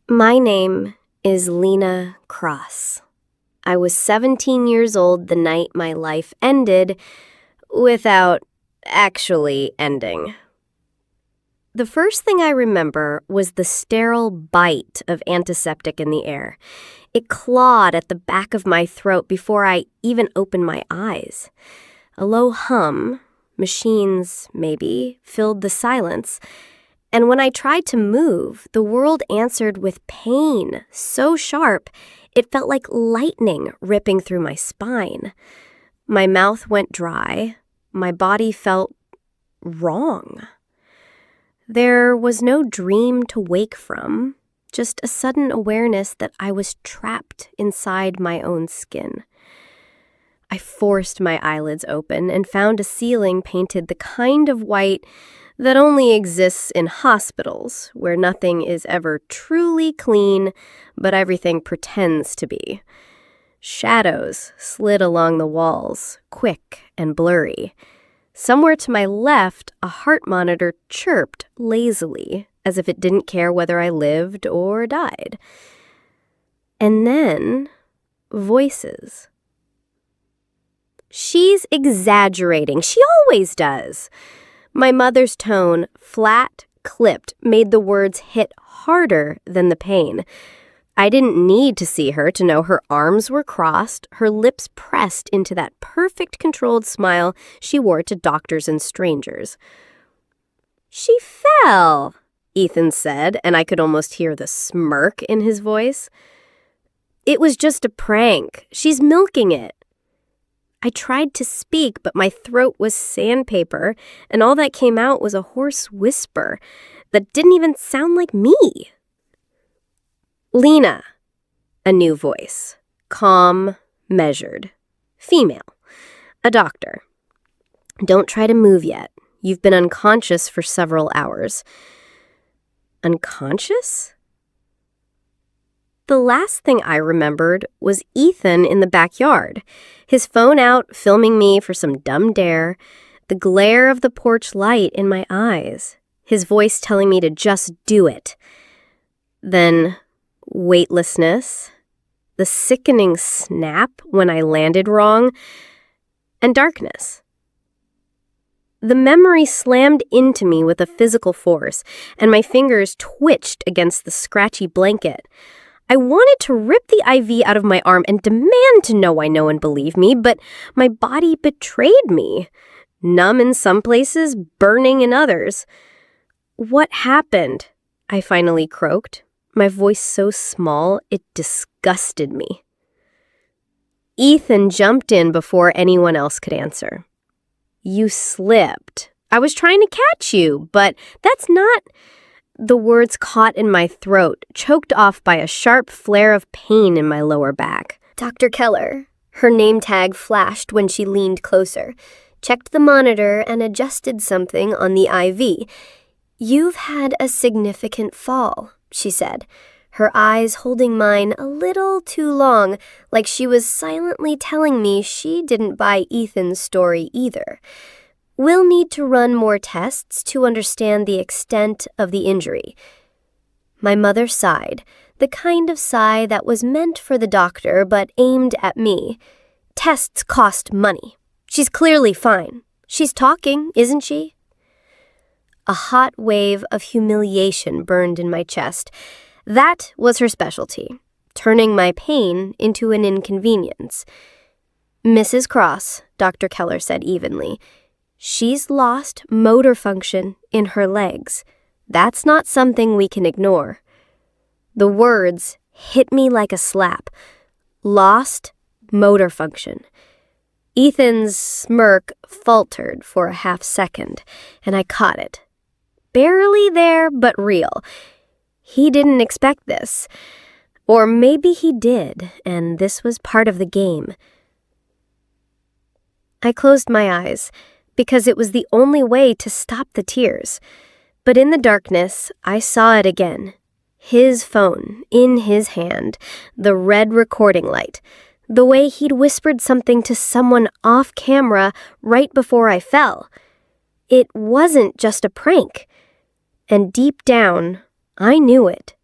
My name is Lena Cross. I was 17 years old the night my life ended without actually ending. The first thing I remember was the sterile bite of antiseptic in the air. It clawed at the back of my throat before I even opened my eyes. A low hum, machines maybe, filled the silence. And when I tried to move, the world answered with pain so sharp it felt like lightning ripping through my spine. My mouth went dry. My body felt wrong. There was no dream to wake from, just a sudden awareness that I was trapped inside my own skin. I forced my eyelids open and found a ceiling painted the kind of white that only exists in hospitals, where nothing is ever truly clean, but everything pretends to be. Shadows slid along the walls, quick and blurry. Somewhere to my left, a heart monitor chirped lazily, as if it didn't care whether I lived or died. And then, voices. She's exaggerating. She always does. My mother's tone, flat, clipped, made the words hit harder than the pain. I didn't need to see her to know her arms were crossed, her lips pressed into that perfect controlled smile she wore to doctors and strangers. "She fell," Ethan said, and I could almost hear the smirk in his voice. "It was just a prank. She's milking it." I tried to speak, but my throat was sandpaper, and all that came out was a hoarse whisper that didn't even sound like me. "Lena," a new voice, calm, measured, female, a doctor. "Don't try to move yet. You've been unconscious for several hours." Unconscious? The last thing I remembered was Ethan in the backyard, his phone out, filming me for some dumb dare, the glare of the porch light in my eyes, his voice telling me to just do it. Then weightlessness, the sickening snap when I landed wrong, and darkness. The memory slammed into me with a physical force, and my fingers twitched against the scratchy blanket. I wanted to rip the IV out of my arm and demand to know why no one believed me, but my body betrayed me, numb in some places, burning in others. "What happened?" I finally croaked, my voice so small it disgusted me. Ethan jumped in before anyone else could answer. "You slipped. I was trying to catch you, but that's not..." The words caught in my throat, choked off by a sharp flare of pain in my lower back. "Dr. Keller." Her name tag flashed when she leaned closer, checked the monitor, and adjusted something on the IV. "You've had a significant fall," she said, her eyes holding mine a little too long, like she was silently telling me she didn't buy Ethan's story either. "We'll need to run more tests to understand the extent of the injury." My mother sighed, the kind of sigh that was meant for the doctor but aimed at me. "Tests cost money. She's clearly fine. She's talking, isn't she?" A hot wave of humiliation burned in my chest. That was her specialty, turning my pain into an inconvenience. "Mrs. Cross," Dr. Keller said evenly, "she's lost motor function in her legs. That's not something we can ignore." The words hit me like a slap. Lost motor function. Ethan's smirk faltered for a half second, and I caught it. Barely there, but real. He didn't expect this. Or maybe he did, and this was part of the game. I closed my eyes, because it was the only way to stop the tears. But in the darkness, I saw it again. His phone, in his hand, the red recording light, the way he'd whispered something to someone off camera right before I fell. It wasn't just a prank. And deep down, I knew it.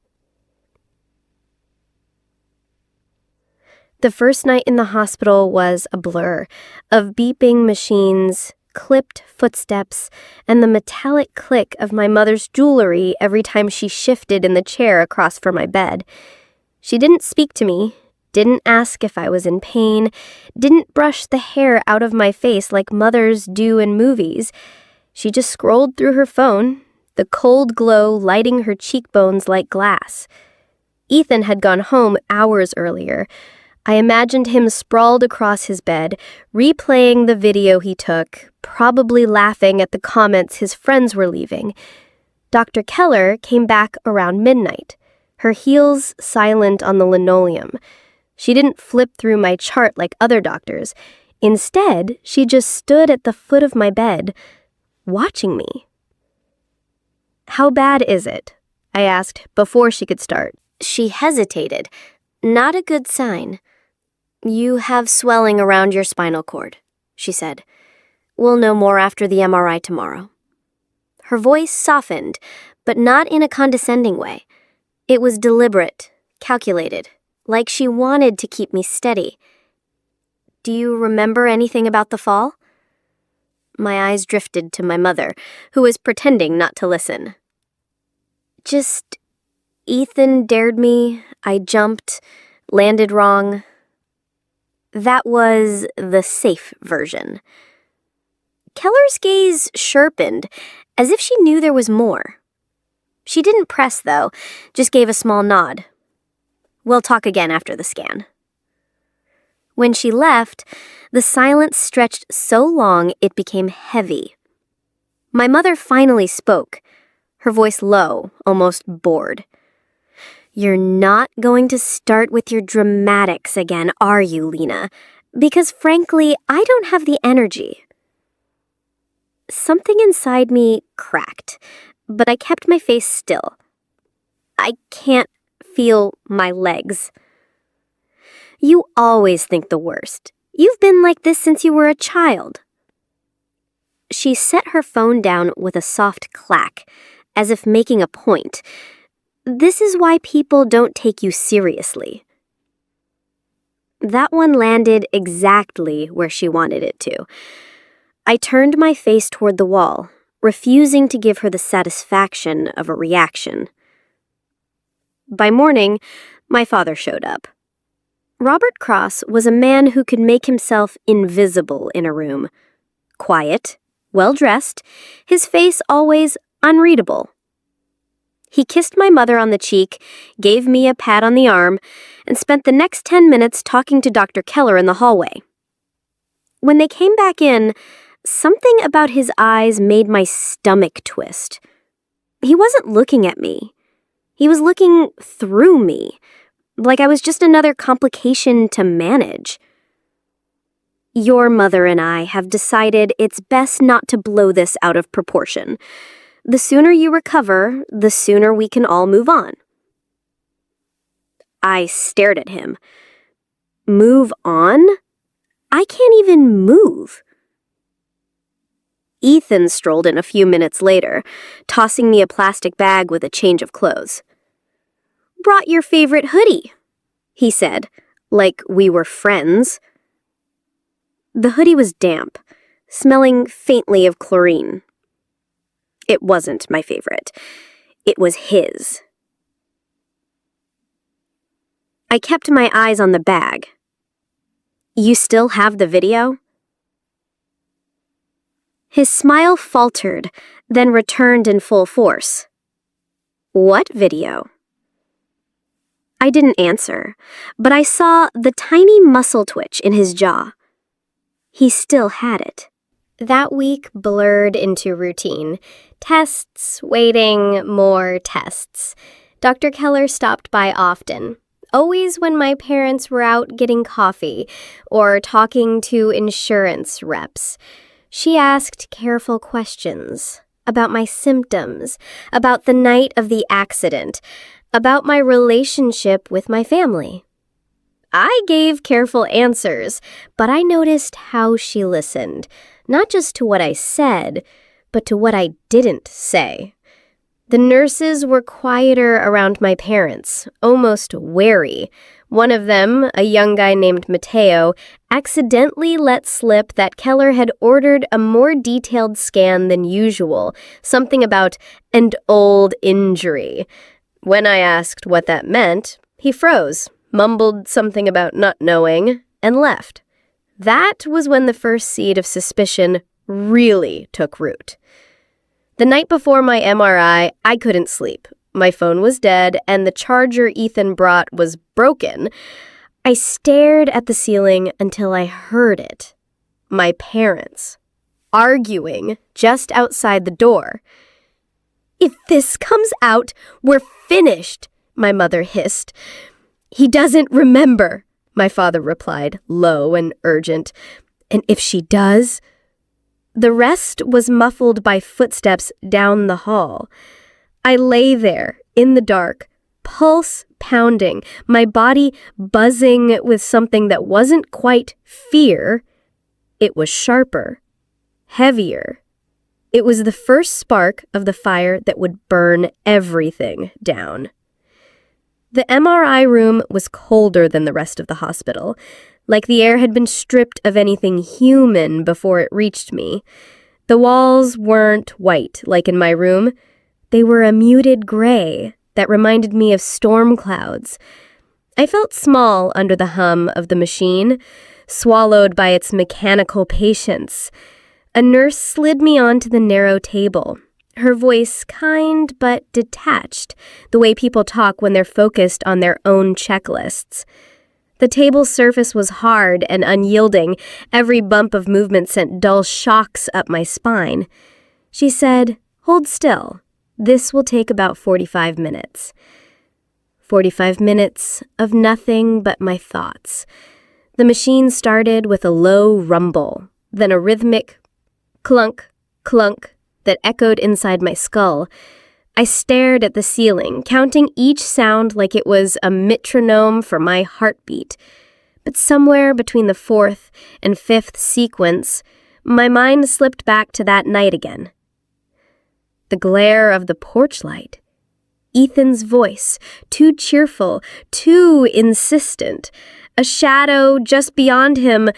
The first night in the hospital was a blur of beeping machines, clipped footsteps, and the metallic click of my mother's jewelry every time she shifted in the chair across from my bed. She didn't speak to me, didn't ask if I was in pain, didn't brush the hair out of my face like mothers do in movies. She just scrolled through her phone, the cold glow lighting her cheekbones like glass. Ethan had gone home hours earlier. I imagined him sprawled across his bed, replaying the video he took, probably laughing at the comments his friends were leaving. Dr. Keller came back around midnight, her heels silent on the linoleum. She didn't flip through my chart like other doctors. Instead, she just stood at the foot of my bed, watching me. "How bad is it?" I asked before she could start. She hesitated. Not a good sign. "You have swelling around your spinal cord," she said. "We'll know more after the MRI tomorrow." Her voice softened, but not in a condescending way. It was deliberate, calculated, like she wanted to keep me steady. "Do you remember anything about the fall?" My eyes drifted to my mother, who was pretending not to listen. "Just Ethan dared me, I jumped, landed wrong." That was the safe version. Keller's gaze sharpened, as if she knew there was more. She didn't press, though, just gave a small nod. "We'll talk again after the scan." When she left, the silence stretched so long it became heavy. My mother finally spoke, her voice low, almost bored. "You're not going to start with your dramatics again, are you, Lena? Because frankly, I don't have the energy." Something inside me cracked, but I kept my face still. "I can't feel my legs." "You always think the worst. You've been like this since you were a child." She set her phone down with a soft clack, as if making a point. "This is why people don't take you seriously." That one landed exactly where she wanted it to. I turned my face toward the wall, refusing to give her the satisfaction of a reaction. By morning, my father showed up. Robert Cross was a man who could make himself invisible in a room. Quiet, well-dressed, his face always unreadable. He kissed my mother on the cheek, gave me a pat on the arm, and spent the next 10 minutes talking to Dr. Keller in the hallway. When they came back in, something about his eyes made my stomach twist. He wasn't looking at me. He was looking through me, like I was just another complication to manage. "Your mother and I have decided it's best not to blow this out of proportion. The sooner you recover, the sooner we can all move on." I stared at him. "Move on? I can't even move." Ethan strolled in a few minutes later, tossing me a plastic bag with a change of clothes. "Brought your favorite hoodie," he said, like we were friends. The hoodie was damp, smelling faintly of chlorine. It wasn't my favorite. It was his. I kept my eyes on the bag. "You still have the video?" His smile faltered, then returned in full force. "What video?" I didn't answer, but I saw the tiny muscle twitch in his jaw. He still had it. That week blurred into routine. Tests, waiting, more tests. Dr. Keller stopped by often, always when my parents were out getting coffee or talking to insurance reps. She asked careful questions about my symptoms, about the night of the accident, about my relationship with my family. I gave careful answers, but I noticed how she listened, not just to what I said, but to what I didn't say. The nurses were quieter around my parents, almost wary. One of them, a young guy named Mateo, accidentally let slip that Keller had ordered a more detailed scan than usual, something about an old injury. When I asked what that meant, he froze, mumbled something about not knowing, and left. That was when the first seed of suspicion really took root. The night before my MRI, I couldn't sleep. My phone was dead, and the charger Ethan brought was broken. I stared at the ceiling until I heard it. My parents, arguing just outside the door. "If this comes out, we're finished," my mother hissed. "He doesn't remember," my father replied, low and urgent. "And if she does?" The rest was muffled by footsteps down the hall. I lay there, in the dark, pulse pounding, my body buzzing with something that wasn't quite fear. It was sharper, heavier. It was the first spark of the fire that would burn everything down. The MRI room was colder than the rest of the hospital, like the air had been stripped of anything human before it reached me. The walls weren't white, like in my room. They were a muted gray that reminded me of storm clouds. I felt small under the hum of the machine, swallowed by its mechanical patience. A nurse slid me onto the narrow table, her voice kind but detached, the way people talk when they're focused on their own checklists. The table's surface was hard and unyielding. Every bump of movement sent dull shocks up my spine. She said, "Hold still. This will take about 45 minutes. 45 minutes of nothing but my thoughts. The machine started with a low rumble, then a rhythmic clunk, clunk that echoed inside my skull. I stared at the ceiling, counting each sound like it was a metronome for my heartbeat. But somewhere between the fourth and fifth sequence, my mind slipped back to that night again. The glare of the porch light. Ethan's voice, too cheerful, too insistent. A shadow just beyond him.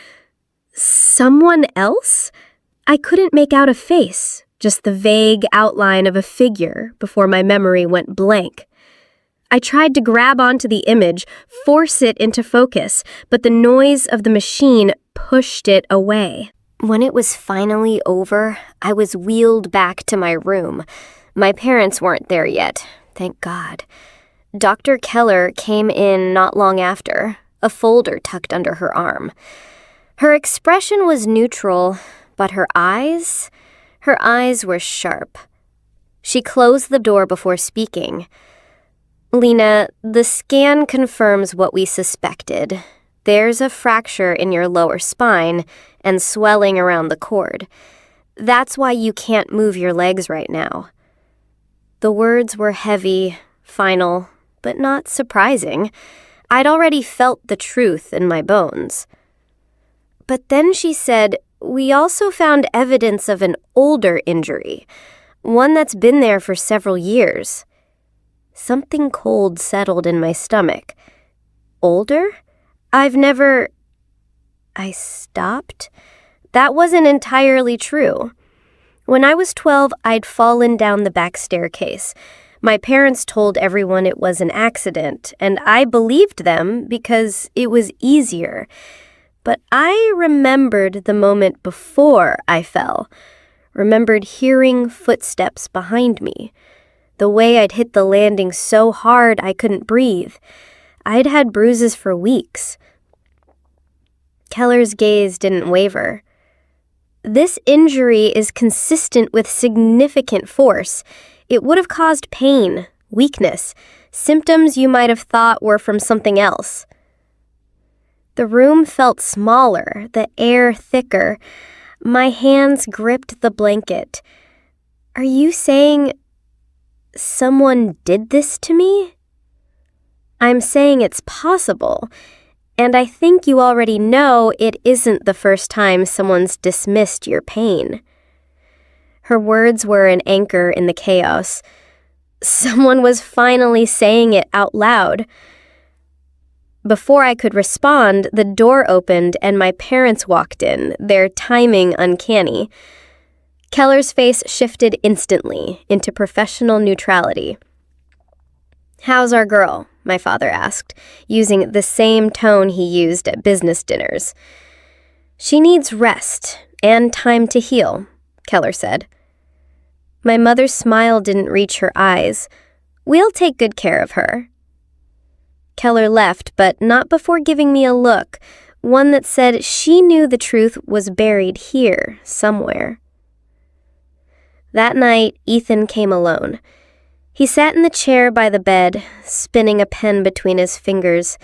Someone else? I couldn't make out a face, just the vague outline of a figure before my memory went blank. I tried to grab onto the image, force it into focus, but the noise of the machine pushed it away. When it was finally over, I was wheeled back to my room. My parents weren't there yet, thank God. Dr. Keller came in not long after, a folder tucked under her arm. Her expression was neutral, but her eyes were sharp. She closed the door before speaking. "Lena, the scan confirms what we suspected. There's a fracture in your lower spine and swelling around the cord. That's why you can't move your legs right now." The words were heavy, final, but not surprising. I'd already felt the truth in my bones. But then she said, "We also found evidence of an older injury, one that's been there for several years." Something cold settled in my stomach. Older? I stopped. That wasn't entirely true. When I was 12, I'd fallen down the back staircase. My parents told everyone it was an accident, and I believed them because it was easier. But I remembered the moment before I fell, remembered hearing footsteps behind me, the way I'd hit the landing so hard I couldn't breathe. I'd had bruises for weeks. Keller's gaze didn't waver. "This injury is consistent with significant force. It would have caused pain, weakness, symptoms you might have thought were from something else." The room felt smaller, the air thicker. My hands gripped the blanket. "Are you saying someone did this to me?" "I'm saying it's possible. And I think you already know it isn't the first time someone's dismissed your pain." Her words were an anchor in the chaos. Someone was finally saying it out loud. Before I could respond, the door opened and my parents walked in, their timing uncanny. Keller's face shifted instantly into professional neutrality. "How's our girl?" my father asked, using the same tone he used at business dinners. "She needs rest and time to heal," Keller said. My mother's smile didn't reach her eyes. "We'll take good care of her." Keller left, but not before giving me a look, one that said she knew the truth was buried here somewhere. That night, Ethan came alone. He sat in the chair by the bed, spinning a pen between his fingers.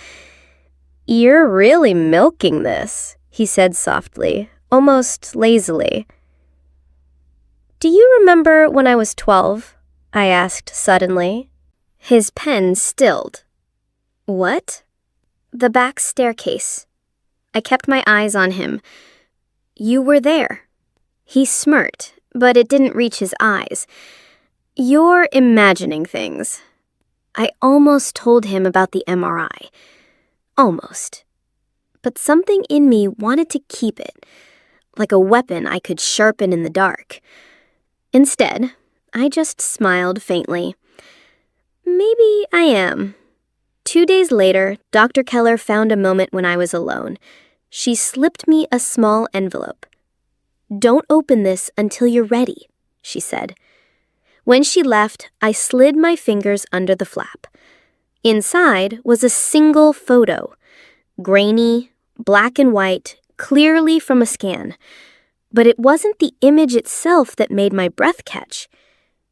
"You're really milking this," he said softly, almost lazily. "Do you remember when I was 12? I asked suddenly. His pen stilled. "What?" "The back staircase." I kept my eyes on him. "You were there." He smirked, but it didn't reach his eyes. "You're imagining things." I almost told him about the MRI. Almost. But something in me wanted to keep it, like a weapon I could sharpen in the dark. Instead, I just smiled faintly. Maybe I am. 2 days later, Dr. Keller found a moment when I was alone. She slipped me a small envelope. "Don't open this until you're ready," she said. When she left, I slid my fingers under the flap. Inside was a single photo, grainy, black and white, clearly from a scan. But it wasn't the image itself that made my breath catch.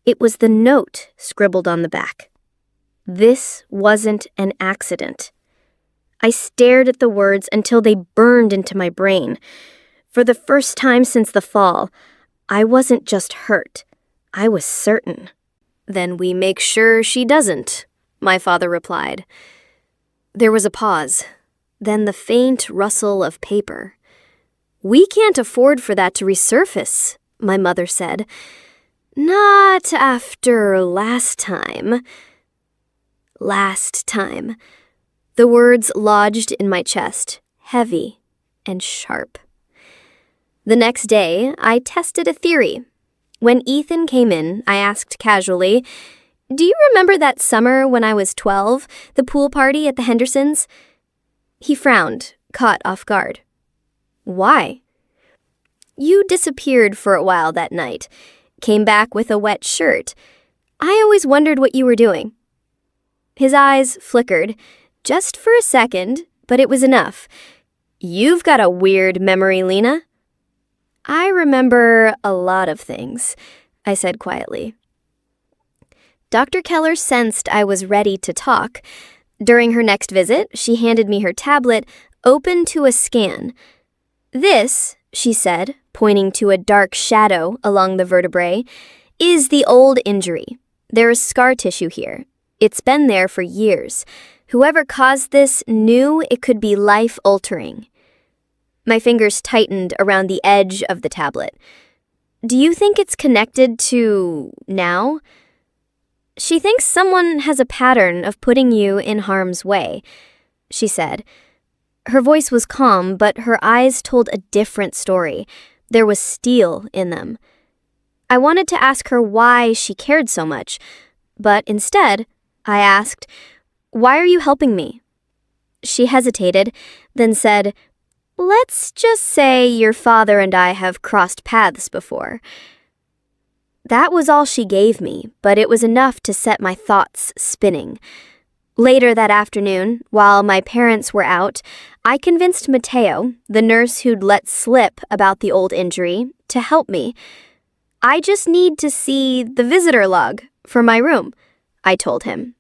It was the note scribbled on the back. This wasn't an accident. I stared at the words until they burned into my brain. For the first time since the fall, I wasn't just hurt. I was certain. "Then we make sure she doesn't," my father replied. There was a pause, then the faint rustle of paper. "We can't afford for that to resurface," my mother said. "Not after last time." Last time. The words lodged in my chest, heavy and sharp. The next day, I tested a theory. When Ethan came in, I asked casually, "Do you remember that summer when I was 12, the pool party at the Hendersons?" He frowned, caught off guard. "Why?" "You disappeared for a while that night. Came back with a wet shirt. I always wondered what you were doing." His eyes flickered, just for a second, but it was enough. "You've got a weird memory, Lena." "I remember a lot of things," I said quietly. Dr. Keller sensed I was ready to talk. During her next visit, she handed me her tablet, open to a scan. "This," she said, pointing to a dark shadow along the vertebrae, "is the old injury. There is scar tissue here. It's been there for years. Whoever caused this knew it could be life-altering." My fingers tightened around the edge of the tablet. "Do you think it's connected to now?" "She thinks someone has a pattern of putting you in harm's way," she said. Her voice was calm, but her eyes told a different story. There was steel in them. I wanted to ask her why she cared so much, but instead, I asked, "Why are you helping me?" She hesitated, then said, "Let's just say your father and I have crossed paths before." That was all she gave me, but it was enough to set my thoughts spinning. Later that afternoon, while my parents were out, I convinced Mateo, the nurse who'd let slip about the old injury, to help me. "I just need to see the visitor log for my room," I told him.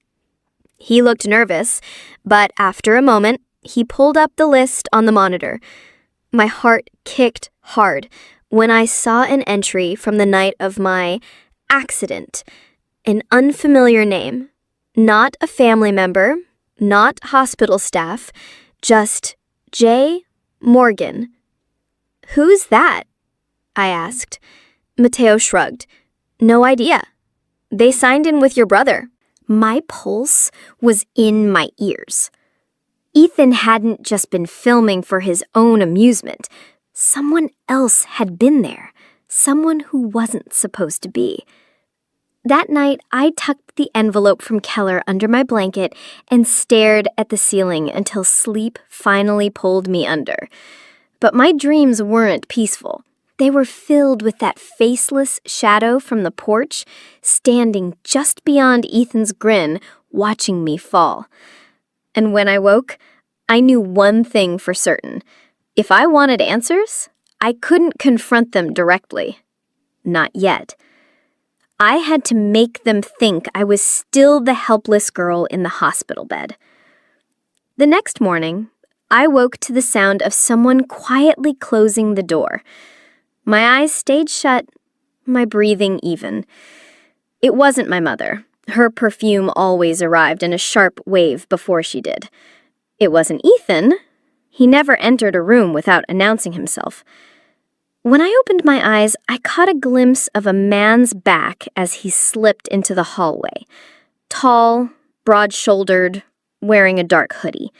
He looked nervous, but after a moment, he pulled up the list on the monitor. My heart kicked hard when I saw an entry from the night of my accident, an unfamiliar name. Not a family member, not hospital staff, just J. Morgan. "Who's that?" I asked. Mateo shrugged. "No idea." They signed in with your brother. My pulse was in my ears. Ethan hadn't just been filming for his own amusement. Someone else had been there. Someone who wasn't supposed to be. That night, I tucked the envelope from Keller under my blanket and stared at the ceiling until sleep finally pulled me under. But my dreams weren't peaceful. They were filled with that faceless shadow from the porch, standing just beyond Ethan's grin, watching me fall. And when I woke, I knew one thing for certain. If I wanted answers, I couldn't confront them directly. Not yet. I had to make them think I was still the helpless girl in the hospital bed. The next morning, I woke to the sound of someone quietly closing the door. My eyes stayed shut, my breathing even. It wasn't my mother. Her perfume always arrived in a sharp wave before she did. It wasn't Ethan. He never entered a room without announcing himself. When I opened my eyes, I caught a glimpse of a man's back as he slipped into the hallway. Tall, broad-shouldered, wearing a dark hoodie.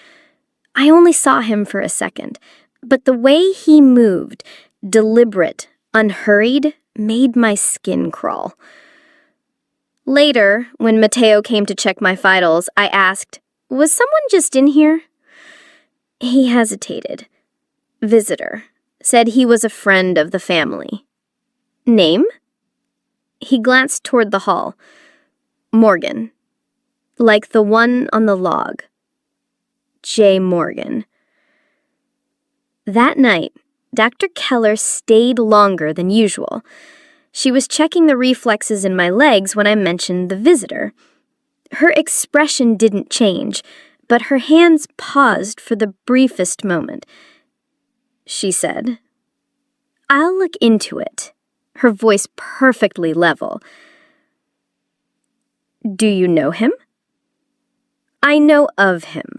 I only saw him for a second, but the way he moved, deliberate, unhurried, made my skin crawl. Later, when Mateo came to check my vitals, I asked, "Was someone just in here?" He hesitated. "Visitor. Said he was a friend of the family." "Name?" He glanced toward the hall. "Morgan. Like the one on the log. J. Morgan." That night, Dr. Keller stayed longer than usual. She was checking the reflexes in my legs when I mentioned the visitor. Her expression didn't change, but her hands paused for the briefest moment. She said, "I'll look into it," her voice perfectly level. "Do you know him?" "I know of him.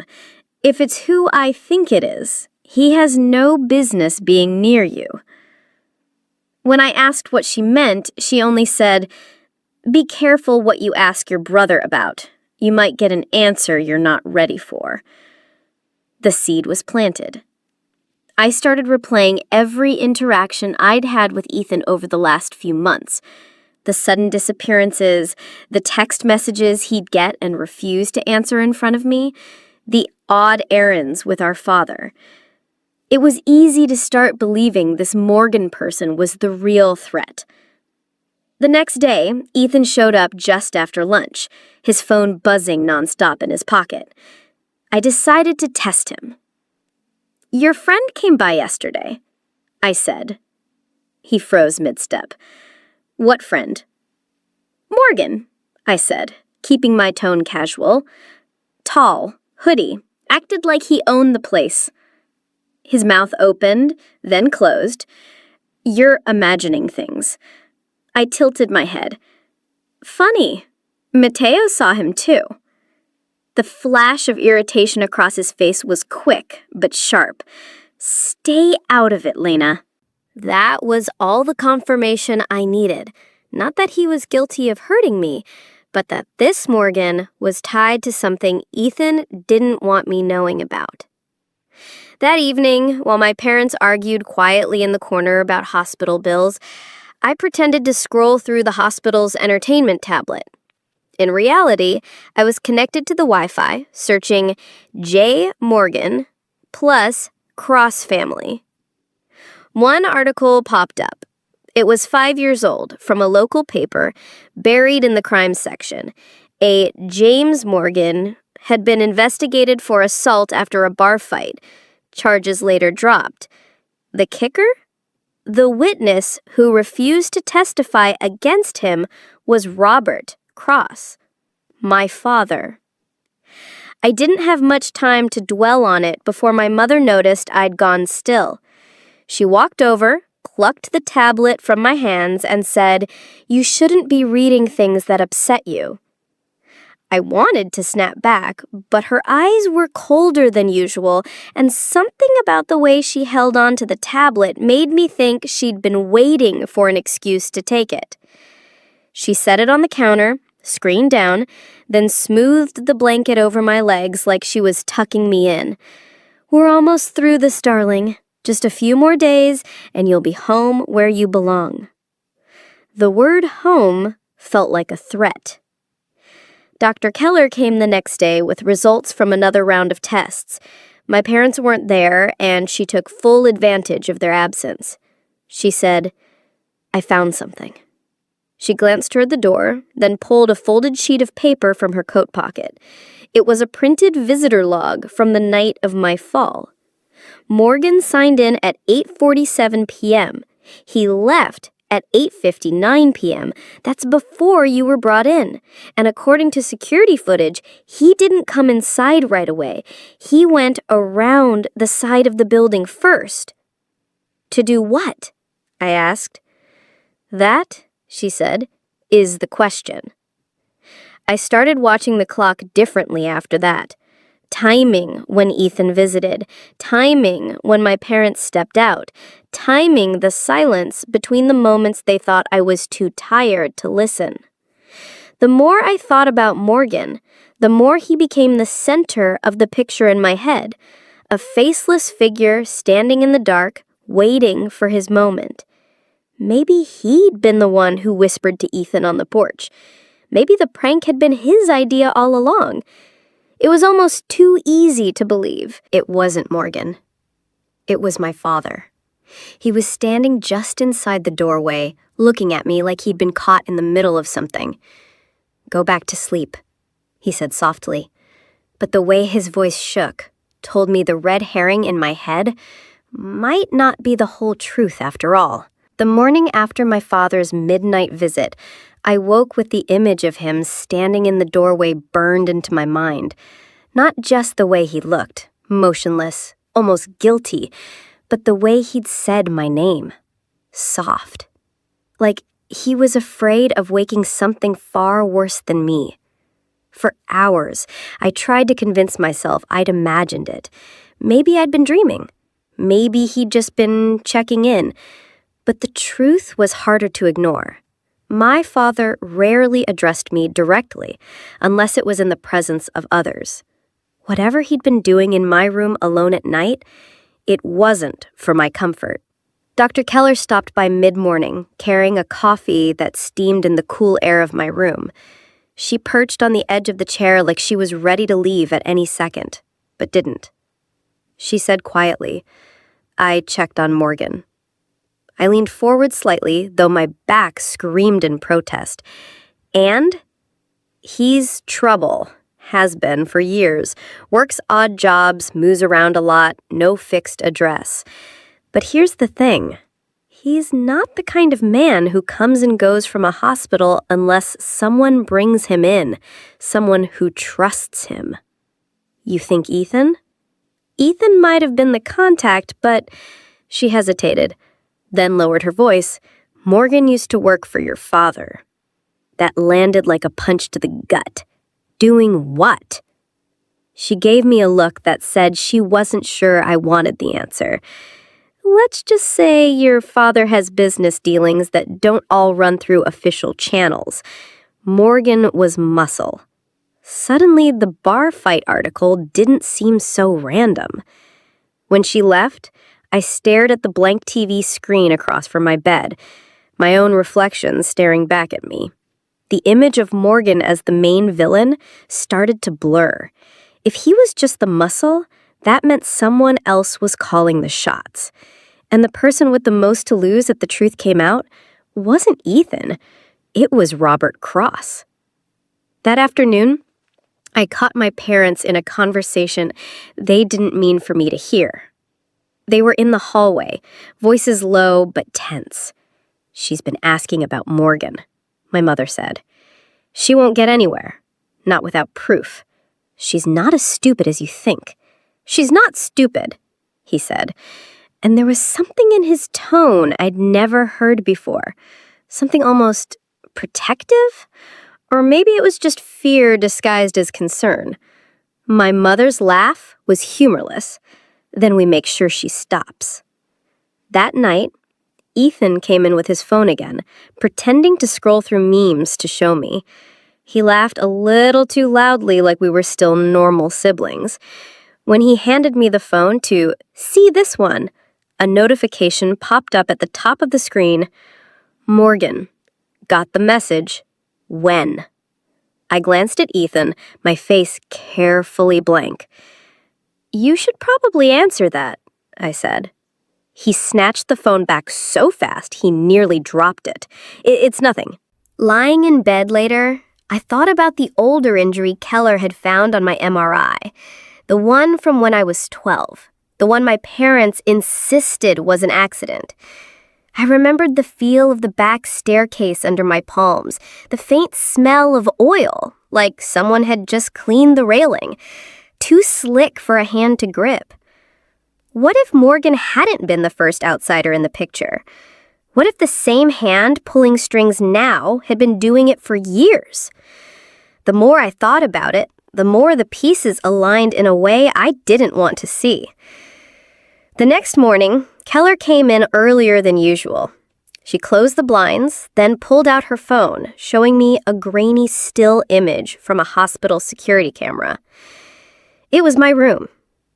If it's who I think it is, he has no business being near you." When I asked what she meant, she only said, "Be careful what you ask your brother about. You might get an answer you're not ready for." The seed was planted. I started replaying every interaction I'd had with Ethan over the last few months. The sudden disappearances, the text messages he'd get and refuse to answer in front of me, the odd errands with our father. It was easy to start believing this Morgan person was the real threat. The next day, Ethan showed up just after lunch, his phone buzzing nonstop in his pocket. I decided to test him. "Your friend came by yesterday," I said. He froze mid-step. "What friend?" "Morgan," I said, keeping my tone casual. "Tall, hoodie, acted like he owned the place." His mouth opened, then closed. "You're imagining things." I tilted my head. "Funny. Mateo saw him too." The flash of irritation across his face was quick, but sharp. "Stay out of it, Lena." That was all the confirmation I needed. Not that he was guilty of hurting me, but that this Morgan was tied to something Ethan didn't want me knowing about. That evening, while my parents argued quietly in the corner about hospital bills, I pretended to scroll through the hospital's entertainment tablet. In reality, I was connected to the Wi-Fi, searching J. Morgan plus Cross family. One article popped up. It was 5 years old, from a local paper, buried in the crime section. A James Morgan had been investigated for assault after a bar fight. Charges later dropped. The kicker? The witness who refused to testify against him was Robert Cross, my father. I didn't have much time to dwell on it before my mother noticed I'd gone still. She walked over, plucked the tablet from my hands, and said, "You shouldn't be reading things that upset you." I wanted to snap back, but her eyes were colder than usual, and something about the way she held on to the tablet made me think she'd been waiting for an excuse to take it. She set it on the counter, screen down, then smoothed the blanket over my legs like she was tucking me in. "We're almost through this, darling. Just a few more days, and you'll be home where you belong." The word home felt like a threat. Dr. Keller came the next day with results from another round of tests. My parents weren't there, and she took full advantage of their absence. She said, "I found something." She glanced toward the door, then pulled a folded sheet of paper from her coat pocket. It was a printed visitor log from the night of my fall. Morgan signed in at 8:47 p.m. He left at 8:59 p.m. That's before you were brought in. And according to security footage, he didn't come inside right away. He went around the side of the building first. "To do what?" I asked. "That," she said, "is the question." I started watching the clock differently after that. Timing when Ethan visited, timing when my parents stepped out, timing the silence between the moments they thought I was too tired to listen. The more I thought about Morgan, the more he became the center of the picture in my head, a faceless figure standing in the dark, waiting for his moment. Maybe he'd been the one who whispered to Ethan on the porch. Maybe the prank had been his idea all along. It was almost too easy to believe it wasn't Morgan. It was my father. He was standing just inside the doorway, looking at me like he'd been caught in the middle of something. "Go back to sleep," he said softly. But the way his voice shook told me the red herring in my head might not be the whole truth after all. The morning after my father's midnight visit, I woke with the image of him standing in the doorway burned into my mind. Not just the way he looked, motionless, almost guilty, but the way he'd said my name. Soft. Like he was afraid of waking something far worse than me. For hours, I tried to convince myself I'd imagined it. Maybe I'd been dreaming. Maybe he'd just been checking in. But the truth was harder to ignore. My father rarely addressed me directly, unless it was in the presence of others. Whatever he'd been doing in my room alone at night, it wasn't for my comfort. Dr. Keller stopped by mid-morning, carrying a coffee that steamed in the cool air of my room. She perched on the edge of the chair like she was ready to leave at any second, but didn't. She said quietly, "I checked on Morgan." I leaned forward slightly, though my back screamed in protest. "And he's trouble. Has been for years. Works odd jobs, moves around a lot, no fixed address. But here's the thing. He's not the kind of man who comes and goes from a hospital unless someone brings him in, someone who trusts him." "You think Ethan?" "Ethan might have been the contact, but..." She hesitated, then lowered her voice. "Morgan used to work for your father." That landed like a punch to the gut. Doing what? She gave me a look that said she wasn't sure I wanted the answer. "Let's just say your father has business dealings that don't all run through official channels." Morgan was muscle. Suddenly, the bar fight article didn't seem so random. When she left, I stared at the blank TV screen across from my bed, my own reflection staring back at me. The image of Morgan as the main villain started to blur. If he was just the muscle, that meant someone else was calling the shots. And the person with the most to lose if the truth came out wasn't Ethan. It was Robert Cross. That afternoon, I caught my parents in a conversation they didn't mean for me to hear. They were in the hallway, voices low but tense. "She's been asking about Morgan," my mother said. "She won't get anywhere, not without proof. She's not as stupid as you think." "She's not stupid," he said, and there was something in his tone I'd never heard before, something almost protective, or maybe it was just fear disguised as concern. My mother's laugh was humorless. "Then we make sure she stops." That night, Ethan came in with his phone again, pretending to scroll through memes to show me. He laughed a little too loudly like we were still normal siblings. When he handed me the phone to see this one, a notification popped up at the top of the screen. Morgan. Got the message. When? I glanced at Ethan, my face carefully blank. You should probably answer that, I said. He snatched the phone back so fast he nearly dropped it. It's nothing. Lying in bed later, I thought about the older injury Keller had found on my MRI, the one from when I was 12, the one my parents insisted was an accident. I remembered the feel of the back staircase under my palms, the faint smell of oil, like someone had just cleaned the railing, too slick for a hand to grip. What if Morgan hadn't been the first outsider in the picture? What if the same hand pulling strings now had been doing it for years? The more I thought about it, the more the pieces aligned in a way I didn't want to see. The next morning, Keller came in earlier than usual. She closed the blinds, then pulled out her phone, showing me a grainy still image from a hospital security camera. It was my room.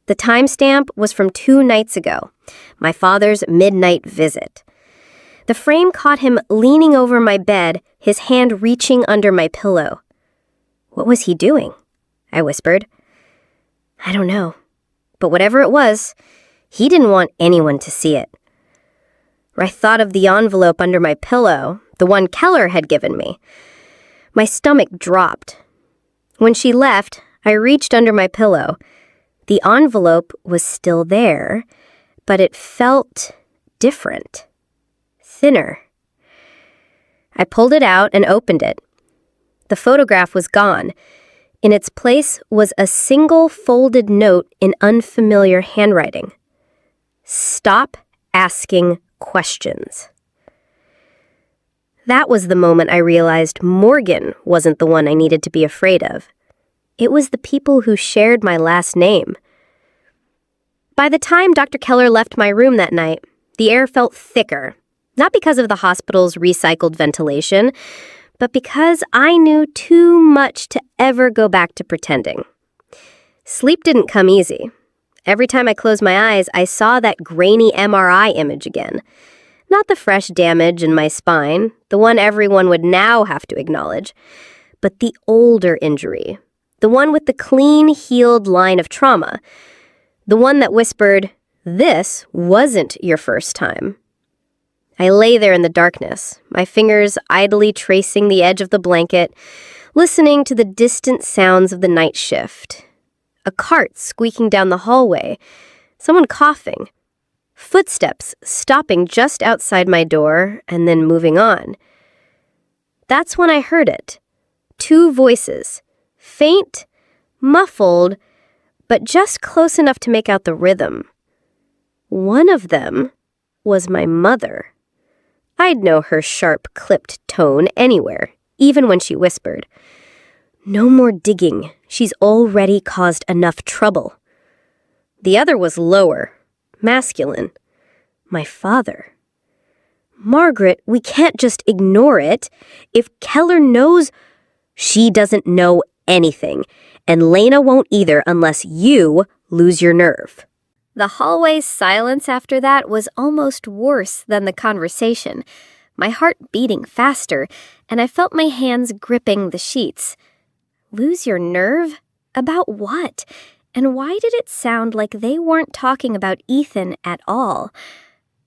The timestamp was from 2 nights ago, my father's midnight visit. The frame caught him leaning over my bed, his hand reaching under my pillow. What was he doing? I whispered. I don't know. But whatever it was, he didn't want anyone to see it. I thought of the envelope under my pillow, the one Keller had given me. My stomach dropped. When she left, I reached under my pillow. The envelope was still there, but it felt different, thinner. I pulled it out and opened it. The photograph was gone. In its place was a single folded note in unfamiliar handwriting. Stop asking questions. That was the moment I realized Morgan wasn't the one I needed to be afraid of. It was the people who shared my last name. By the time Dr. Keller left my room that night, the air felt thicker, not because of the hospital's recycled ventilation, but because I knew too much to ever go back to pretending. Sleep didn't come easy. Every time I closed my eyes, I saw that grainy MRI image again. Not the fresh damage in my spine, the one everyone would now have to acknowledge, but the older injury, the one with the clean, healed line of trauma, the one that whispered, "This wasn't your first time." I lay there in the darkness, my fingers idly tracing the edge of the blanket, listening to the distant sounds of the night shift. A cart squeaking down the hallway, someone coughing, footsteps stopping just outside my door and then moving on. That's when I heard it. 2 voices, faint, muffled, but just close enough to make out the rhythm. One of them was my mother. I'd know her sharp, clipped tone anywhere, even when she whispered. No more digging. She's already caused enough trouble. The other was lower, masculine. My father. Margaret, we can't just ignore it. If Keller knows, she doesn't know anything, and Lena won't either unless you lose your nerve. The hallway's silence after that was almost worse than the conversation, my heart beating faster, and I felt my hands gripping the sheets. Lose your nerve? About what? And why did it sound like they weren't talking about Ethan at all?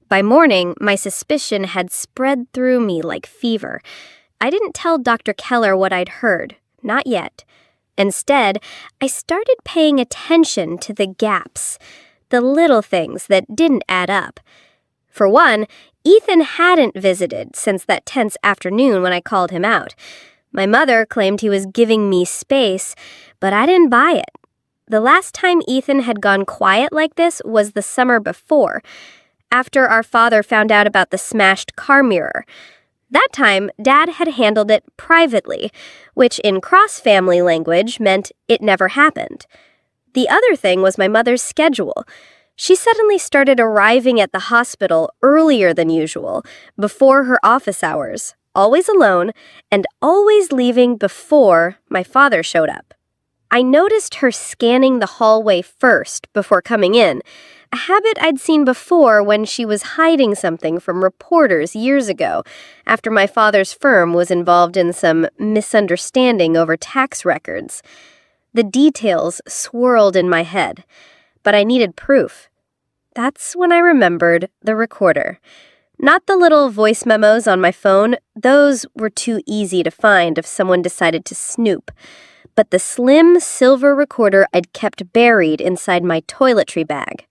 By morning, my suspicion had spread through me like fever. I didn't tell Dr. Keller what I'd heard, not yet. Instead, I started paying attention to the gaps, the little things that didn't add up. For one, Ethan hadn't visited since that tense afternoon when I called him out. My mother claimed he was giving me space, but I didn't buy it. The last time Ethan had gone quiet like this was the summer before, after our father found out about the smashed car mirror. That time, Dad had handled it privately, which in Cross family language meant it never happened. The other thing was my mother's schedule. She suddenly started arriving at the hospital earlier than usual, before her office hours, always alone, and always leaving before my father showed up. I noticed her scanning the hallway first before coming in, a habit I'd seen before when she was hiding something from reporters years ago, after my father's firm was involved in some misunderstanding over tax records. The details swirled in my head, but I needed proof. That's when I remembered the recorder. Not the little voice memos on my phone, those were too easy to find if someone decided to snoop, but the slim silver recorder I'd kept buried inside my toiletry bag.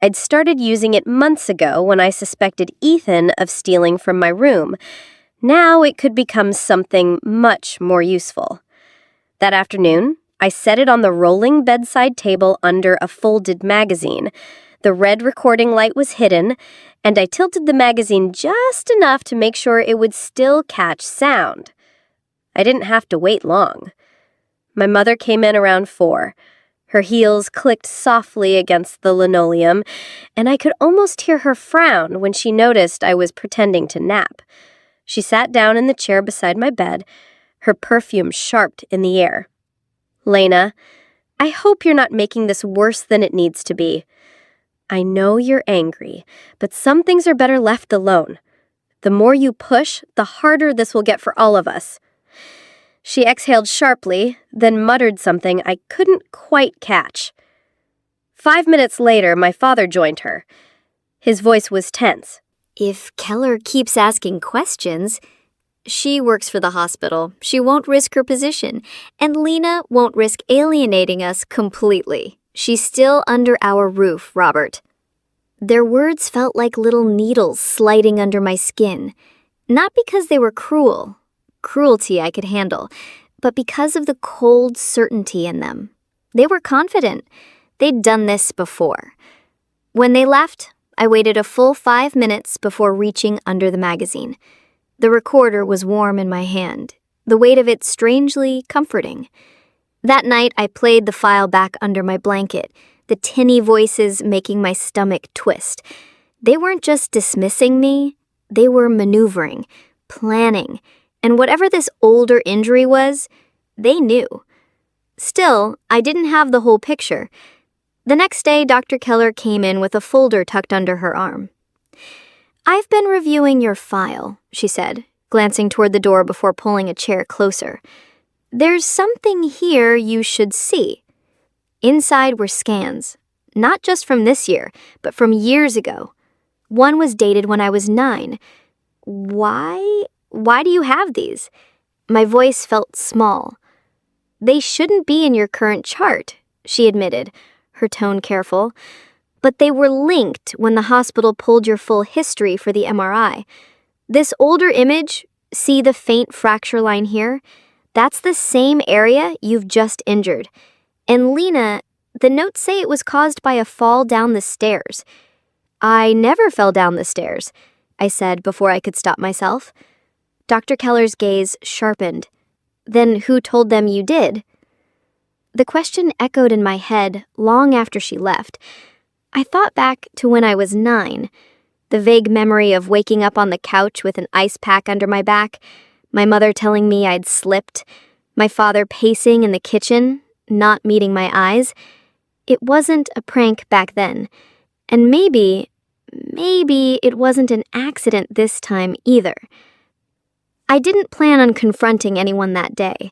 I'd started using it months ago when I suspected Ethan of stealing from my room. Now it could become something much more useful. That afternoon, I set it on the rolling bedside table under a folded magazine. The red recording light was hidden, and I tilted the magazine just enough to make sure it would still catch sound. I didn't have to wait long. My mother came in around 4. Her heels clicked softly against the linoleum, and I could almost hear her frown when she noticed I was pretending to nap. She sat down in the chair beside my bed, her perfume sharp in the air. "Lena, I hope you're not making this worse than it needs to be. I know you're angry, but some things are better left alone. The more you push, the harder this will get for all of us." She exhaled sharply, then muttered something I couldn't quite catch. 5 minutes later, my father joined her. His voice was tense. If Keller keeps asking questions, she works for the hospital. She won't risk her position, and Lena won't risk alienating us completely. She's still under our roof, Robert. Their words felt like little needles sliding under my skin, not because they were cruel. Cruelty I could handle, but because of the cold certainty in them. They were confident. They'd done this before. When they left, I waited a full 5 minutes before reaching under the magazine. The recorder was warm in my hand, the weight of it strangely comforting. That night, I played the file back under my blanket, the tinny voices making my stomach twist. They weren't just dismissing me, they were maneuvering, planning, and whatever this older injury was, they knew. Still, I didn't have the whole picture. The next day, Dr. Keller came in with a folder tucked under her arm. "I've been reviewing your file," she said, glancing toward the door before pulling a chair closer. "There's something here you should see." Inside were scans, not just from this year, but from years ago. One was dated when I was 9. Why do you have these?" My voice felt small. "They shouldn't be in your current chart," she admitted, her tone careful. "But they were linked when the hospital pulled your full history for the MRI. This older image, see the faint fracture line here? That's the same area you've just injured. And Lena, the notes say it was caused by a fall down the stairs." "I never fell down the stairs," I said before I could stop myself. Dr. Keller's gaze sharpened. "Then who told them you did?" The question echoed in my head long after she left. I thought back to when I was 9, the vague memory of waking up on the couch with an ice pack under my back, my mother telling me I'd slipped, my father pacing in the kitchen, not meeting my eyes. It wasn't a prank back then, and maybe it wasn't an accident this time either. I didn't plan on confronting anyone that day.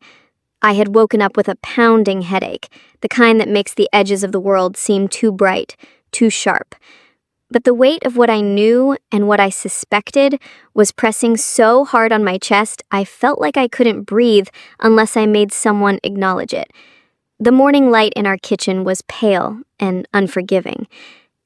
I had woken up with a pounding headache, the kind that makes the edges of the world seem too bright, too sharp. But the weight of what I knew and what I suspected was pressing so hard on my chest I felt like I couldn't breathe unless I made someone acknowledge it. The morning light in our kitchen was pale and unforgiving.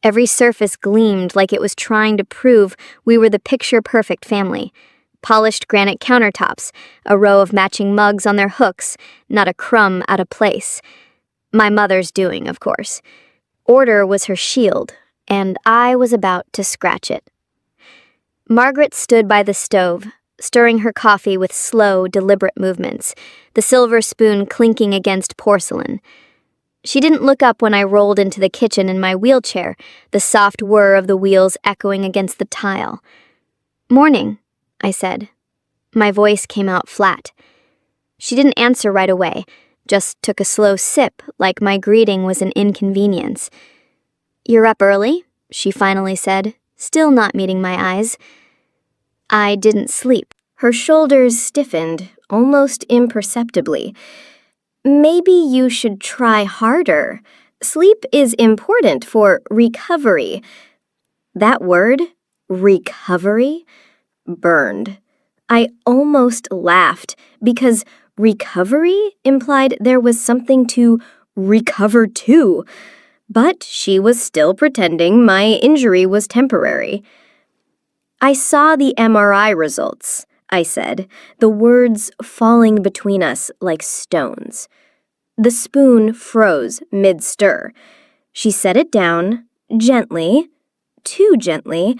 Every surface gleamed like it was trying to prove we were the picture-perfect family. Polished granite countertops, a row of matching mugs on their hooks, not a crumb out of place. My mother's doing, of course. Order was her shield, and I was about to scratch it. Margaret stood by the stove, stirring her coffee with slow, deliberate movements, the silver spoon clinking against porcelain. She didn't look up when I rolled into the kitchen in my wheelchair, the soft whir of the wheels echoing against the tile. "Morning," I said. My voice came out flat. She didn't answer right away, just took a slow sip like my greeting was an inconvenience. "You're up early?" she finally said, still not meeting my eyes. I didn't sleep. Her shoulders stiffened, almost imperceptibly. "Maybe you should try harder. Sleep is important for recovery." That word, recovery, burned. I almost laughed because recovery implied there was something to recover to. But she was still pretending my injury was temporary. "I saw the MRI results," I said, the words falling between us like stones. The spoon froze mid-stir. She set it down, gently, too gently,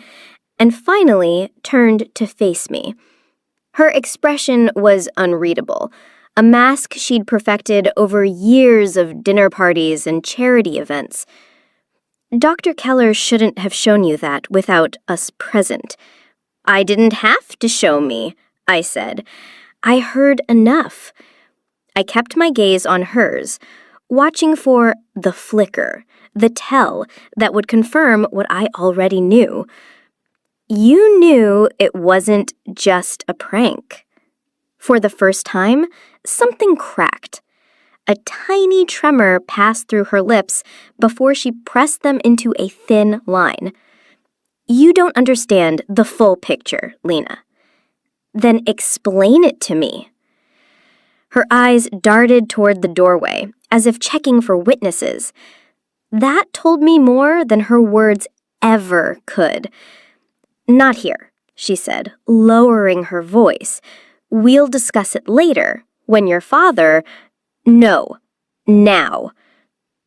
and finally turned to face me. Her expression was unreadable, a mask she'd perfected over years of dinner parties and charity events. "Dr. Keller shouldn't have shown you that without us present." "I didn't have to show me," I said. I heard enough. I kept my gaze on hers, watching for the flicker, the tell that would confirm what I already knew. "You knew it wasn't just a prank." For the first time, something cracked. A tiny tremor passed through her lips before she pressed them into a thin line. "You don't understand the full picture, Lena." "Then explain it to me." Her eyes darted toward the doorway, as if checking for witnesses. That told me more than her words ever could. "Not here," she said, lowering her voice. "We'll discuss it later, when your father—" "No, now."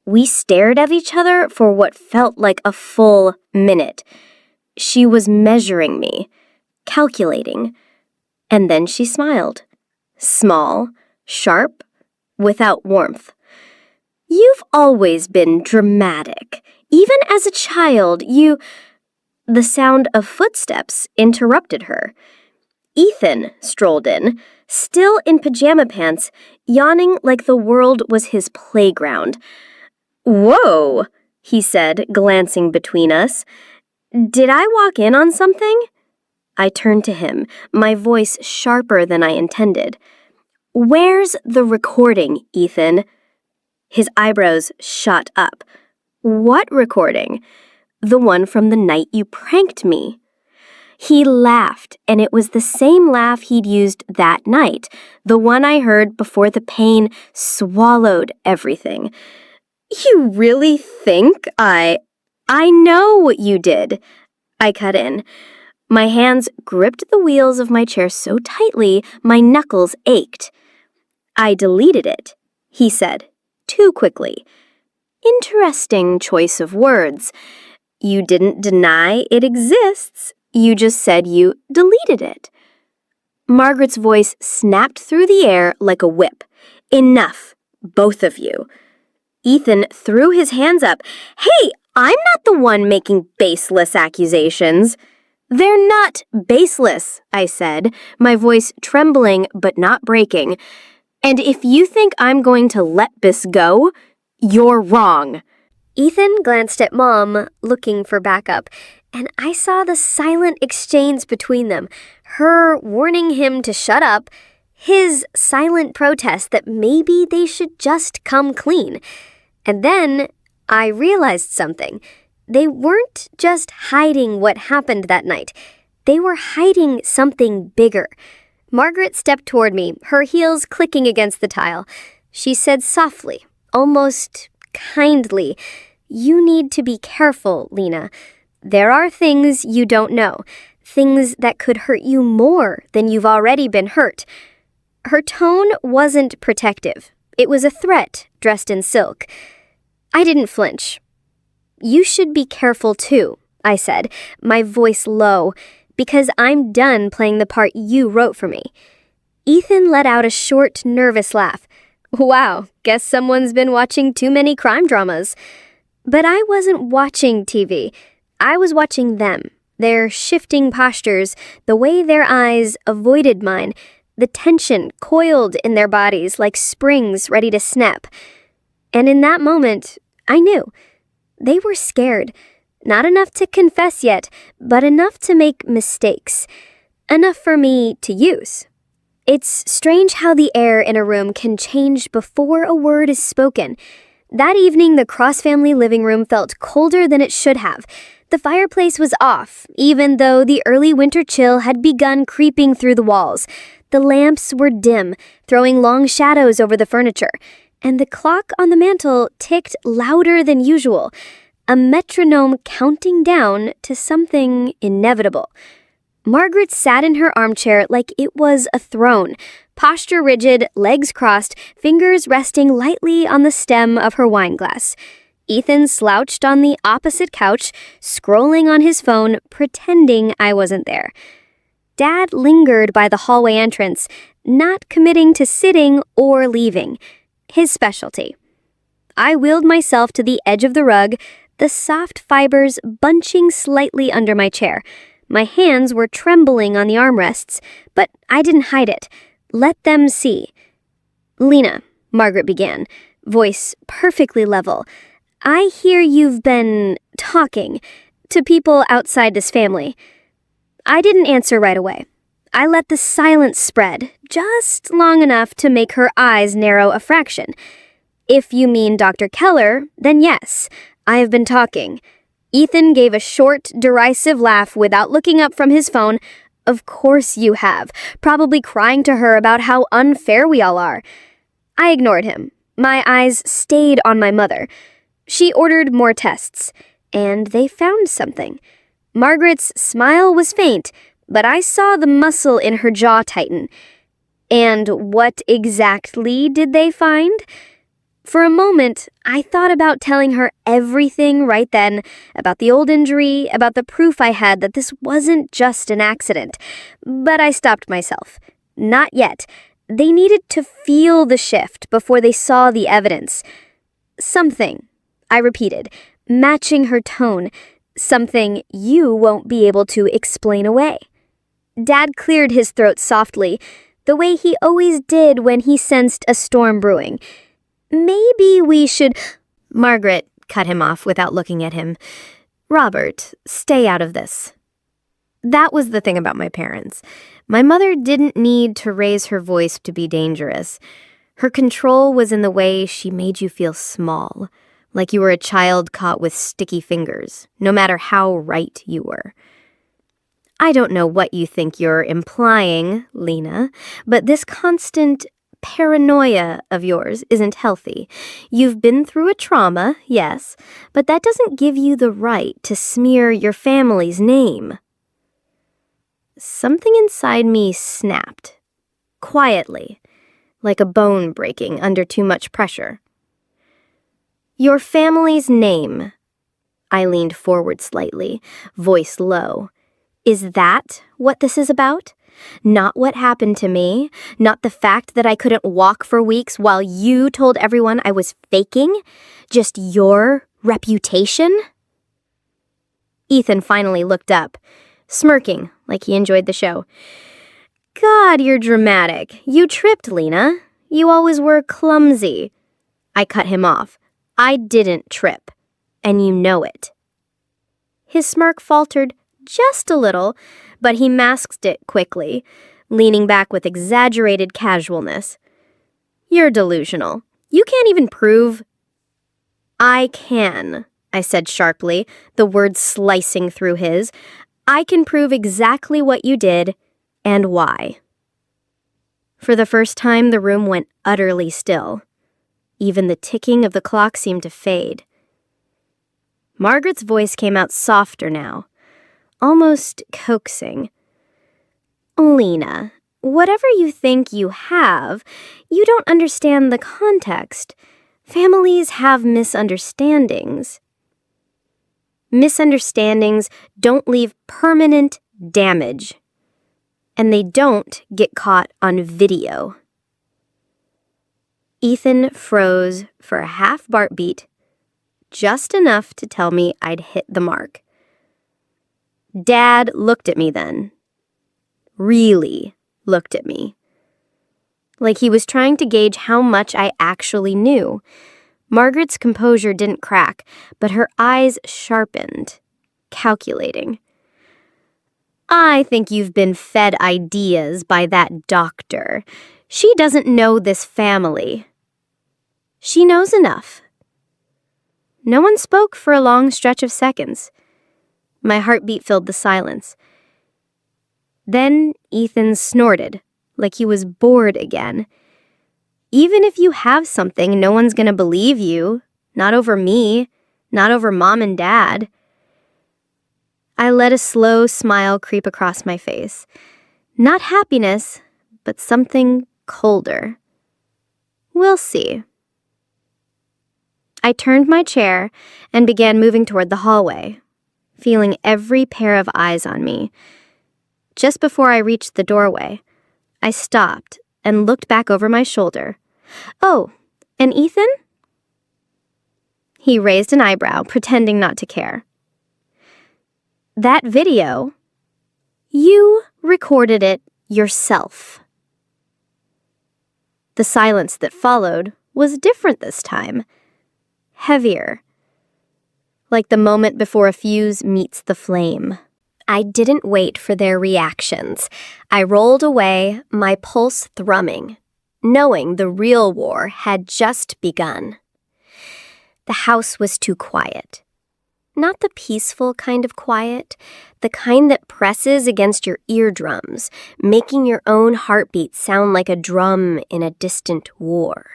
We stared at each other for what felt like a full minute. She was measuring me, calculating, and then she smiled. Small, sharp, without warmth. "You've always been dramatic. Even as a child, you—" The sound of footsteps interrupted her. Ethan strolled in, still in pajama pants, yawning like the world was his playground. "Whoa," he said, glancing between us. "Did I walk in on something?" I turned to him, my voice sharper than I intended. "Where's the recording, Ethan?" His eyebrows shot up. "What recording?" "The one from the night you pranked me." He laughed, and it was the same laugh he'd used that night, the one I heard before the pain swallowed everything. "You really think I know what you did," I cut in. My hands gripped the wheels of my chair so tightly my knuckles ached. "I deleted it," he said, too quickly. Interesting choice of words. You didn't deny it exists. You just said you deleted it. Margaret's voice snapped through the air like a whip. "Enough, both of you." Ethan threw his hands up. "Hey, I'm not the one making baseless accusations." "They're not baseless," I said, my voice trembling but not breaking. "And if you think I'm going to let this go, you're wrong." Ethan glanced at Mom, looking for backup, and I saw the silent exchange between them, her warning him to shut up, his silent protest that maybe they should just come clean. And then I realized something. They weren't just hiding what happened that night. They were hiding something bigger. Margaret stepped toward me, her heels clicking against the tile. She said softly, almost kindly, "You need to be careful, Lena. There are things you don't know, things that could hurt you more than you've already been hurt." Her tone wasn't protective. It was a threat dressed in silk. I didn't flinch. "You should be careful too," I said, my voice low, "because I'm done playing the part you wrote for me." Ethan let out a short, nervous laugh. Wow, guess someone's been watching too many crime dramas. But I wasn't watching TV. I was watching them. Their shifting postures, the way their eyes avoided mine, the tension coiled in their bodies like springs ready to snap. And in that moment, I knew. They were scared. Not enough to confess yet, but enough to make mistakes. Enough for me to use. It's strange how the air in a room can change before a word is spoken. That evening, the Cross family living room felt colder than it should have. The fireplace was off, even though the early winter chill had begun creeping through the walls. The lamps were dim, throwing long shadows over the furniture, and the clock on the mantel ticked louder than usual, a metronome counting down to something inevitable. Margaret sat in her armchair like it was a throne, posture rigid, legs crossed, fingers resting lightly on the stem of her wine glass. Ethan slouched on the opposite couch, scrolling on his phone, pretending I wasn't there. Dad lingered by the hallway entrance, not committing to sitting or leaving. His specialty. I wheeled myself to the edge of the rug, the soft fibers bunching slightly under my chair. My hands were trembling on the armrests, but I didn't hide it. Let them see. "Lena," Margaret began, voice perfectly level, "I hear you've been talking to people outside this family." I didn't answer right away. I let the silence spread, just long enough to make her eyes narrow a fraction. "If you mean Dr. Keller, then yes, I have been talking." Ethan gave a short, derisive laugh without looking up from his phone. "Of course you have, probably crying to her about how unfair we all are." I ignored him. My eyes stayed on my mother. She ordered more tests, and they found something. Margaret's smile was faint, but I saw the muscle in her jaw tighten. And what exactly did they find? For a moment, I thought about telling her everything right then, about the old injury, about the proof I had that this wasn't just an accident. But I stopped myself. Not yet. They needed to feel the shift before they saw the evidence. "Something," I repeated, matching her tone. "Something you won't be able to explain away." Dad cleared his throat softly, the way he always did when he sensed a storm brewing. "Maybe we should—" Margaret cut him off without looking at him. "Robert, stay out of this." That was the thing about my parents. My mother didn't need to raise her voice to be dangerous. Her control was in the way she made you feel small, like you were a child caught with sticky fingers, no matter how right you were. I don't know what you think you're implying, Lena, but this constant paranoia of yours isn't healthy. You've been through a trauma, yes, but that doesn't give you the right to smear your family's name. Something inside me snapped, quietly, like a bone breaking under too much pressure. "Your family's name." I leaned forward slightly, voice low. "Is that what this is about? Not what happened to me, not the fact that I couldn't walk for weeks while you told everyone I was faking, just your reputation?" Ethan finally looked up, smirking like he enjoyed the show. "God, you're dramatic. You tripped, Lena. You always were clumsy." I cut him off. "I didn't trip, and you know it." His smirk faltered just a little, but he masked it quickly, leaning back with exaggerated casualness. "You're delusional. You can't even prove—" "I can," I said sharply, the words slicing through his. "I can prove exactly what you did and why." For the first time, the room went utterly still. Even the ticking of the clock seemed to fade. Margaret's voice came out softer now, almost coaxing. "Lena, whatever you think you have, you don't understand the context. Families have misunderstandings. Misunderstandings don't leave permanent damage, and they don't get caught on video." Ethan froze for a half heartbeat, just enough to tell me I'd hit the mark. Dad looked at me then. Really looked at me. Like he was trying to gauge how much I actually knew. Margaret's composure didn't crack, but her eyes sharpened, calculating. I think you've been fed ideas by that doctor. She doesn't know this family. She knows enough. No one spoke for a long stretch of seconds. My heartbeat filled the silence. Then Ethan snorted, like he was bored again. Even if you have something, no one's gonna believe you. Not over me. Not over Mom and Dad. I let a slow smile creep across my face. Not happiness, but something colder. We'll see. I turned my chair and began moving toward the hallway, feeling every pair of eyes on me. Just before I reached the doorway, I stopped and looked back over my shoulder. Oh, and Ethan? He raised an eyebrow, pretending not to care. That video, you recorded it yourself. The silence that followed was different this time. Heavier. Like the moment before a fuse meets the flame. I didn't wait for their reactions. I rolled away, my pulse thrumming, knowing the real war had just begun. The house was too quiet. Not the peaceful kind of quiet, the kind that presses against your eardrums, making your own heartbeat sound like a drum in a distant war.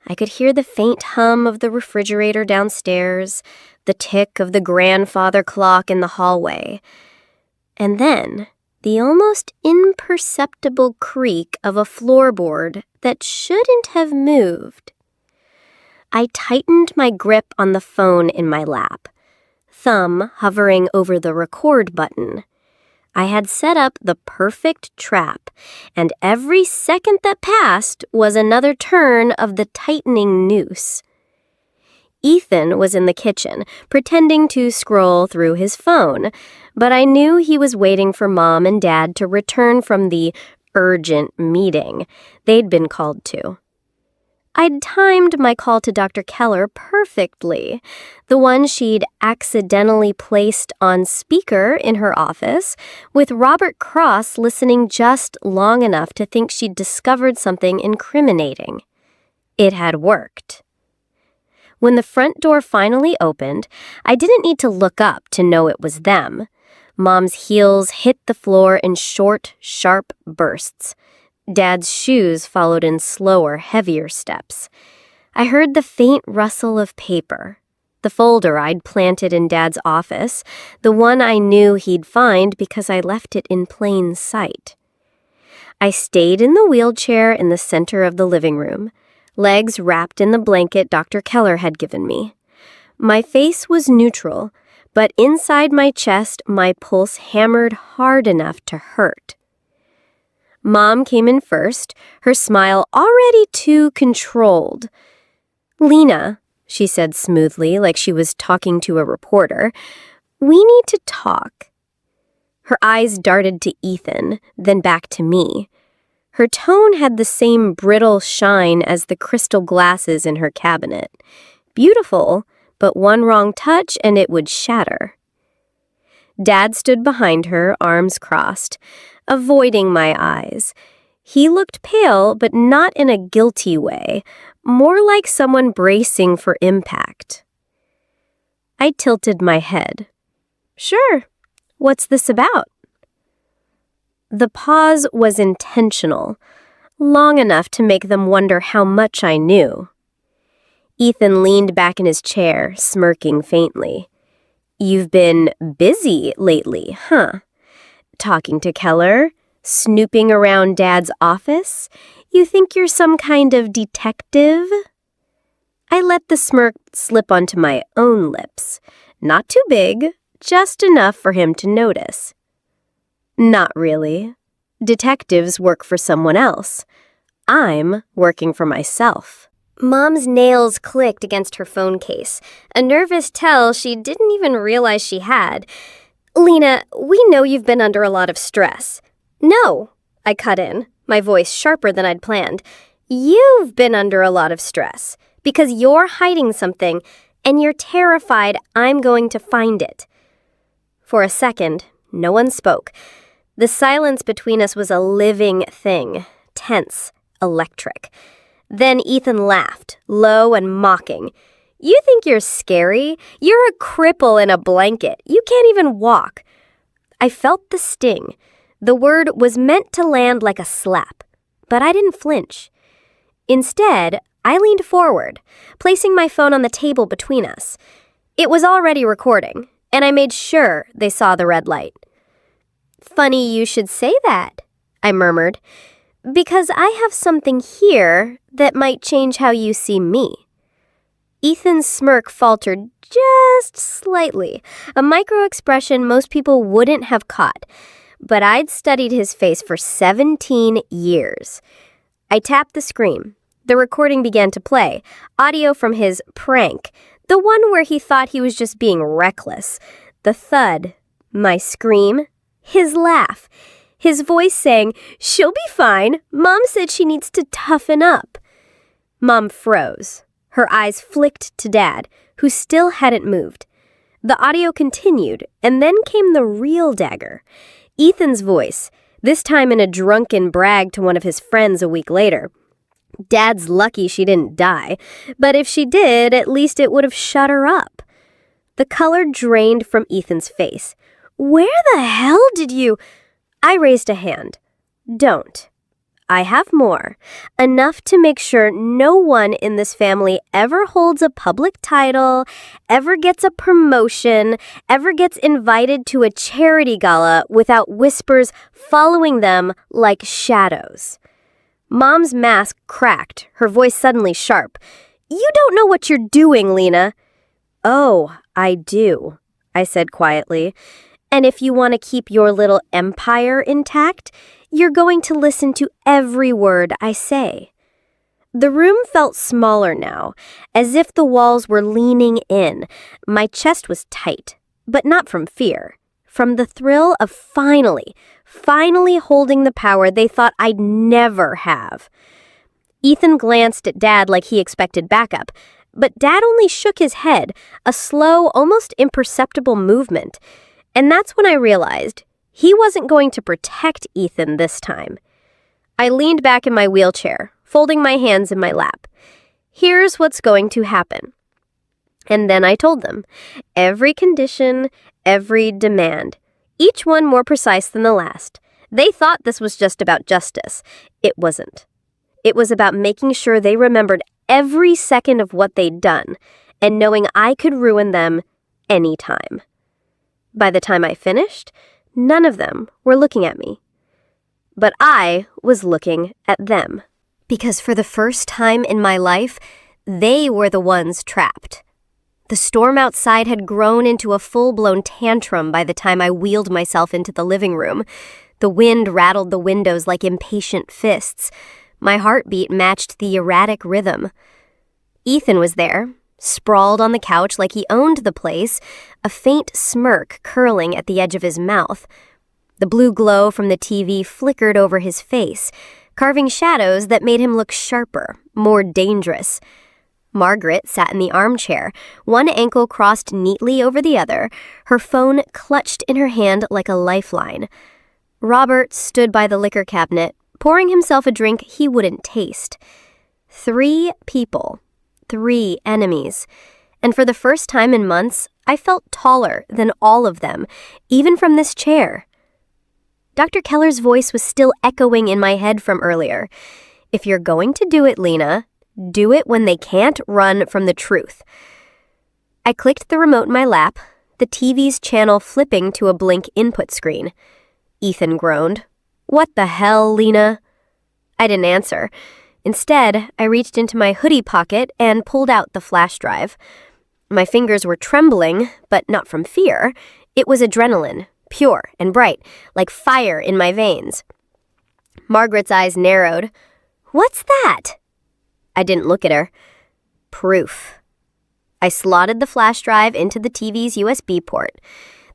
I could hear the faint hum of the refrigerator downstairs, the tick of the grandfather clock in the hallway, and then the almost imperceptible creak of a floorboard that shouldn't have moved. I tightened my grip on the phone in my lap, thumb hovering over the record button. I had set up the perfect trap, and every second that passed was another turn of the tightening noose. Ethan was in the kitchen, pretending to scroll through his phone, but I knew he was waiting for Mom and Dad to return from the urgent meeting they'd been called to. I'd timed my call to Dr. Keller perfectly, the one she'd accidentally placed on speaker in her office, with Robert Cross listening just long enough to think she'd discovered something incriminating. It had worked. When the front door finally opened, I didn't need to look up to know it was them. Mom's heels hit the floor in short, sharp bursts. Dad's shoes followed in slower, heavier steps. I heard the faint rustle of paper, the folder I'd planted in Dad's office, the one I knew he'd find because I left it in plain sight. I stayed in the wheelchair in the center of the living room, legs wrapped in the blanket Dr. Keller had given me. My face was neutral, but inside my chest, my pulse hammered hard enough to hurt. Mom came in first, her smile already too controlled. "Lena," she said smoothly, like she was talking to a reporter, "we need to talk." Her eyes darted to Ethan, then back to me. Her tone had the same brittle shine as the crystal glasses in her cabinet. Beautiful, but one wrong touch and it would shatter. Dad stood behind her, arms crossed, avoiding my eyes. He looked pale, but not in a guilty way, more like someone bracing for impact. I tilted my head. "Sure, what's this about?" The pause was intentional, long enough to make them wonder how much I knew. Ethan leaned back in his chair, smirking faintly. "You've been busy lately, huh? Talking to Keller? Snooping around Dad's office? You think you're some kind of detective?" I let the smirk slip onto my own lips. Not too big, just enough for him to notice. "Not really. Detectives work for someone else. I'm working for myself. Mom's nails clicked against her phone case, a nervous tell she didn't even realize she had. Lena, we know you've been under a lot of stress. No, I cut in, my voice sharper than I'd planned. You've been under a lot of stress because you're hiding something and you're terrified I'm going to find it. For a second, no one spoke. The silence between us was a living thing, tense, electric. Then Ethan laughed, low and mocking. You think you're scary? You're a cripple in a blanket. You can't even walk. I felt the sting. The word was meant to land like a slap, but I didn't flinch. Instead, I leaned forward, placing my phone on the table between us. It was already recording, and I made sure they saw the red light. Funny you should say that, I murmured, because I have something here that might change how you see me. Ethan's smirk faltered just slightly, a micro-expression most people wouldn't have caught, but I'd studied his face for 17 years. I tapped the screen. The recording began to play, audio from his prank, the one where he thought he was just being reckless. The thud, my scream, his laugh, his voice saying, "She'll be fine. Mom said she needs to toughen up." Mom froze. Her eyes flicked to Dad, who still hadn't moved. The audio continued, and then came the real dagger. Ethan's voice, this time in a drunken brag to one of his friends a week later. Dad's lucky she didn't die, but if she did, at least it would have shut her up. The color drained from Ethan's face. Where the hell did you... I raised a hand. Don't. I have more. Enough to make sure no one in this family ever holds a public title, ever gets a promotion, ever gets invited to a charity gala without whispers following them like shadows. Mom's mask cracked, her voice suddenly sharp. You don't know what you're doing, Lena. Oh, I do, I said quietly. And if you want to keep your little empire intact, you're going to listen to every word I say. The room felt smaller now, as if the walls were leaning in. My chest was tight, but not from fear, from the thrill of finally holding the power they thought I'd never have. Ethan glanced at Dad like he expected backup, but Dad only shook his head, a slow, almost imperceptible movement. And that's when I realized he wasn't going to protect Ethan this time. I leaned back in my wheelchair, folding my hands in my lap. Here's what's going to happen. And then I told them. Every condition, every demand. Each one more precise than the last. They thought this was just about justice. It wasn't. It was about making sure they remembered every second of what they'd done, and knowing I could ruin them anytime. By the time I finished, none of them were looking at me. But I was looking at them. Because for the first time in my life, they were the ones trapped. The storm outside had grown into a full-blown tantrum by the time I wheeled myself into the living room. The wind rattled the windows like impatient fists. My heartbeat matched the erratic rhythm. Ethan was there, sprawled on the couch like he owned the place, a faint smirk curling at the edge of his mouth. The blue glow from the TV flickered over his face, carving shadows that made him look sharper, more dangerous. Margaret sat in the armchair, one ankle crossed neatly over the other, her phone clutched in her hand like a lifeline. Robert stood by the liquor cabinet, pouring himself a drink he wouldn't taste. 3 people. 3 enemies. And for the first time in months, I felt taller than all of them, even from this chair. Dr. Keller's voice was still echoing in my head from earlier. If you're going to do it, Lena, do it when they can't run from the truth. I clicked the remote in my lap, the TV's channel flipping to a blink input screen. Ethan groaned. What the hell, Lena? I didn't answer. Instead, I reached into my hoodie pocket and pulled out the flash drive. My fingers were trembling, but not from fear. It was adrenaline, pure and bright, like fire in my veins. Margaret's eyes narrowed. What's that? I didn't look at her. Proof. I slotted the flash drive into the TV's USB port.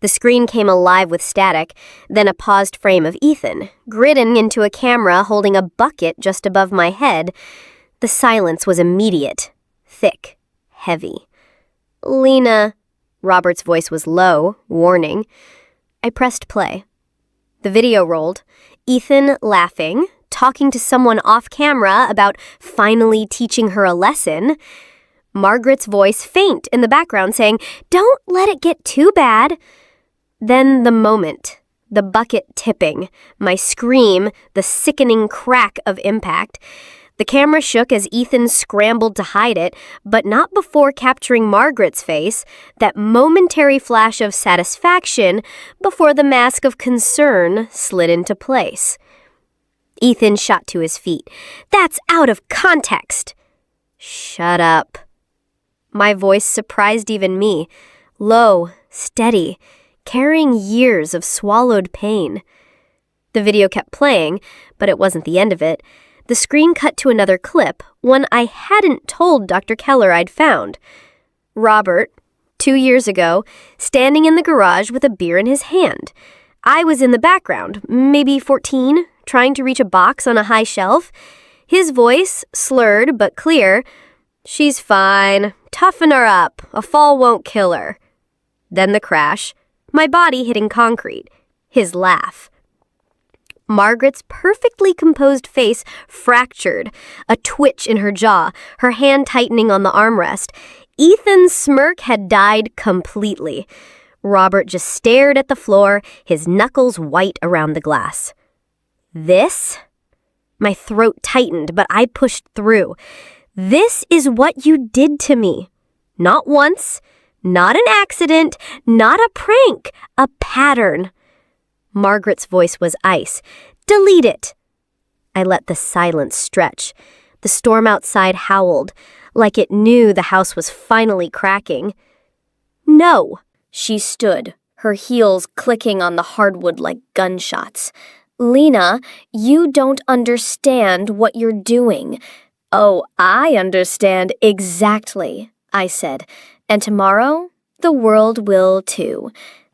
The screen came alive with static, then a paused frame of Ethan, grinning into a camera holding a bucket just above my head. The silence was immediate, thick, heavy. Lena. Robert's voice was low, warning. I pressed play. The video rolled. Ethan laughing, talking to someone off camera about finally teaching her a lesson. Margaret's voice faint in the background saying, "Don't let it get too bad." Then the moment, the bucket tipping, my scream, the sickening crack of impact. The camera shook as Ethan scrambled to hide it, but not before capturing Margaret's face, that momentary flash of satisfaction before the mask of concern slid into place. Ethan shot to his feet. "That's out of context!" "Shut up." My voice surprised even me, low, steady, carrying years of swallowed pain. The video kept playing, but it wasn't the end of it. The screen cut to another clip, one I hadn't told Dr. Keller I'd found. Robert, 2 years ago, standing in the garage with a beer in his hand. I was in the background, maybe 14, trying to reach a box on a high shelf. His voice, slurred but clear, "She's fine. Toughen her up. A fall won't kill her." Then the crash, my body hitting concrete. His laugh. Margaret's perfectly composed face fractured, a twitch in her jaw, her hand tightening on the armrest. Ethan's smirk had died completely. Robert just stared at the floor, his knuckles white around the glass. "This?" My throat tightened, but I pushed through. "This is what you did to me. Not once, not an accident, not a prank, a pattern." Margaret's voice was ice. "Delete it." I let the silence stretch. The storm outside howled, like it knew the house was finally cracking. "No." She stood, her heels clicking on the hardwood like gunshots. "Lena, you don't understand what you're doing." "Oh, I understand exactly," I said. "And tomorrow, the world will too."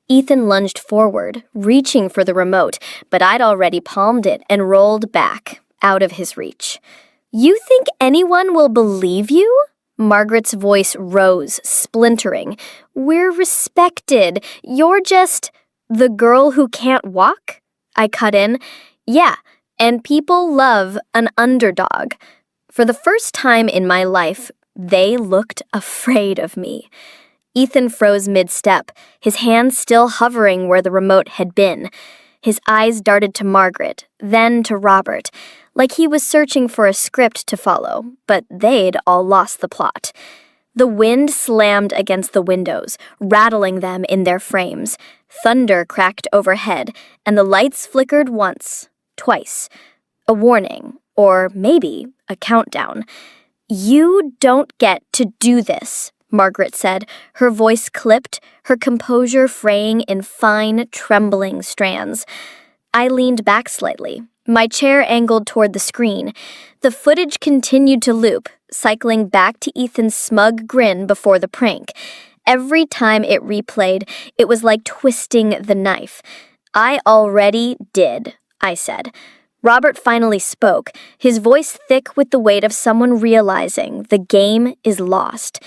Ethan lunged forward, reaching for the remote, but I'd already palmed it and rolled back, out of his reach. "You think anyone will believe you?" Margaret's voice rose, splintering. "We're respected. You're just the girl who can't walk?" I cut in. "Yeah, and people love an underdog." For the first time in my life, they looked afraid of me. Ethan froze mid-step, his hand still hovering where the remote had been. His eyes darted to Margaret, then to Robert, like he was searching for a script to follow, but they'd all lost the plot. The wind slammed against the windows, rattling them in their frames. Thunder cracked overhead, and the lights flickered once, twice. A warning, or maybe a countdown. "You don't get to do this," Margaret said, her voice clipped, her composure fraying in fine, trembling strands. I leaned back slightly, my chair angled toward the screen. The footage continued to loop, cycling back to Ethan's smug grin before the prank. Every time it replayed, it was like twisting the knife. "I already did," I said. Robert finally spoke, his voice thick with the weight of someone realizing the game is lost.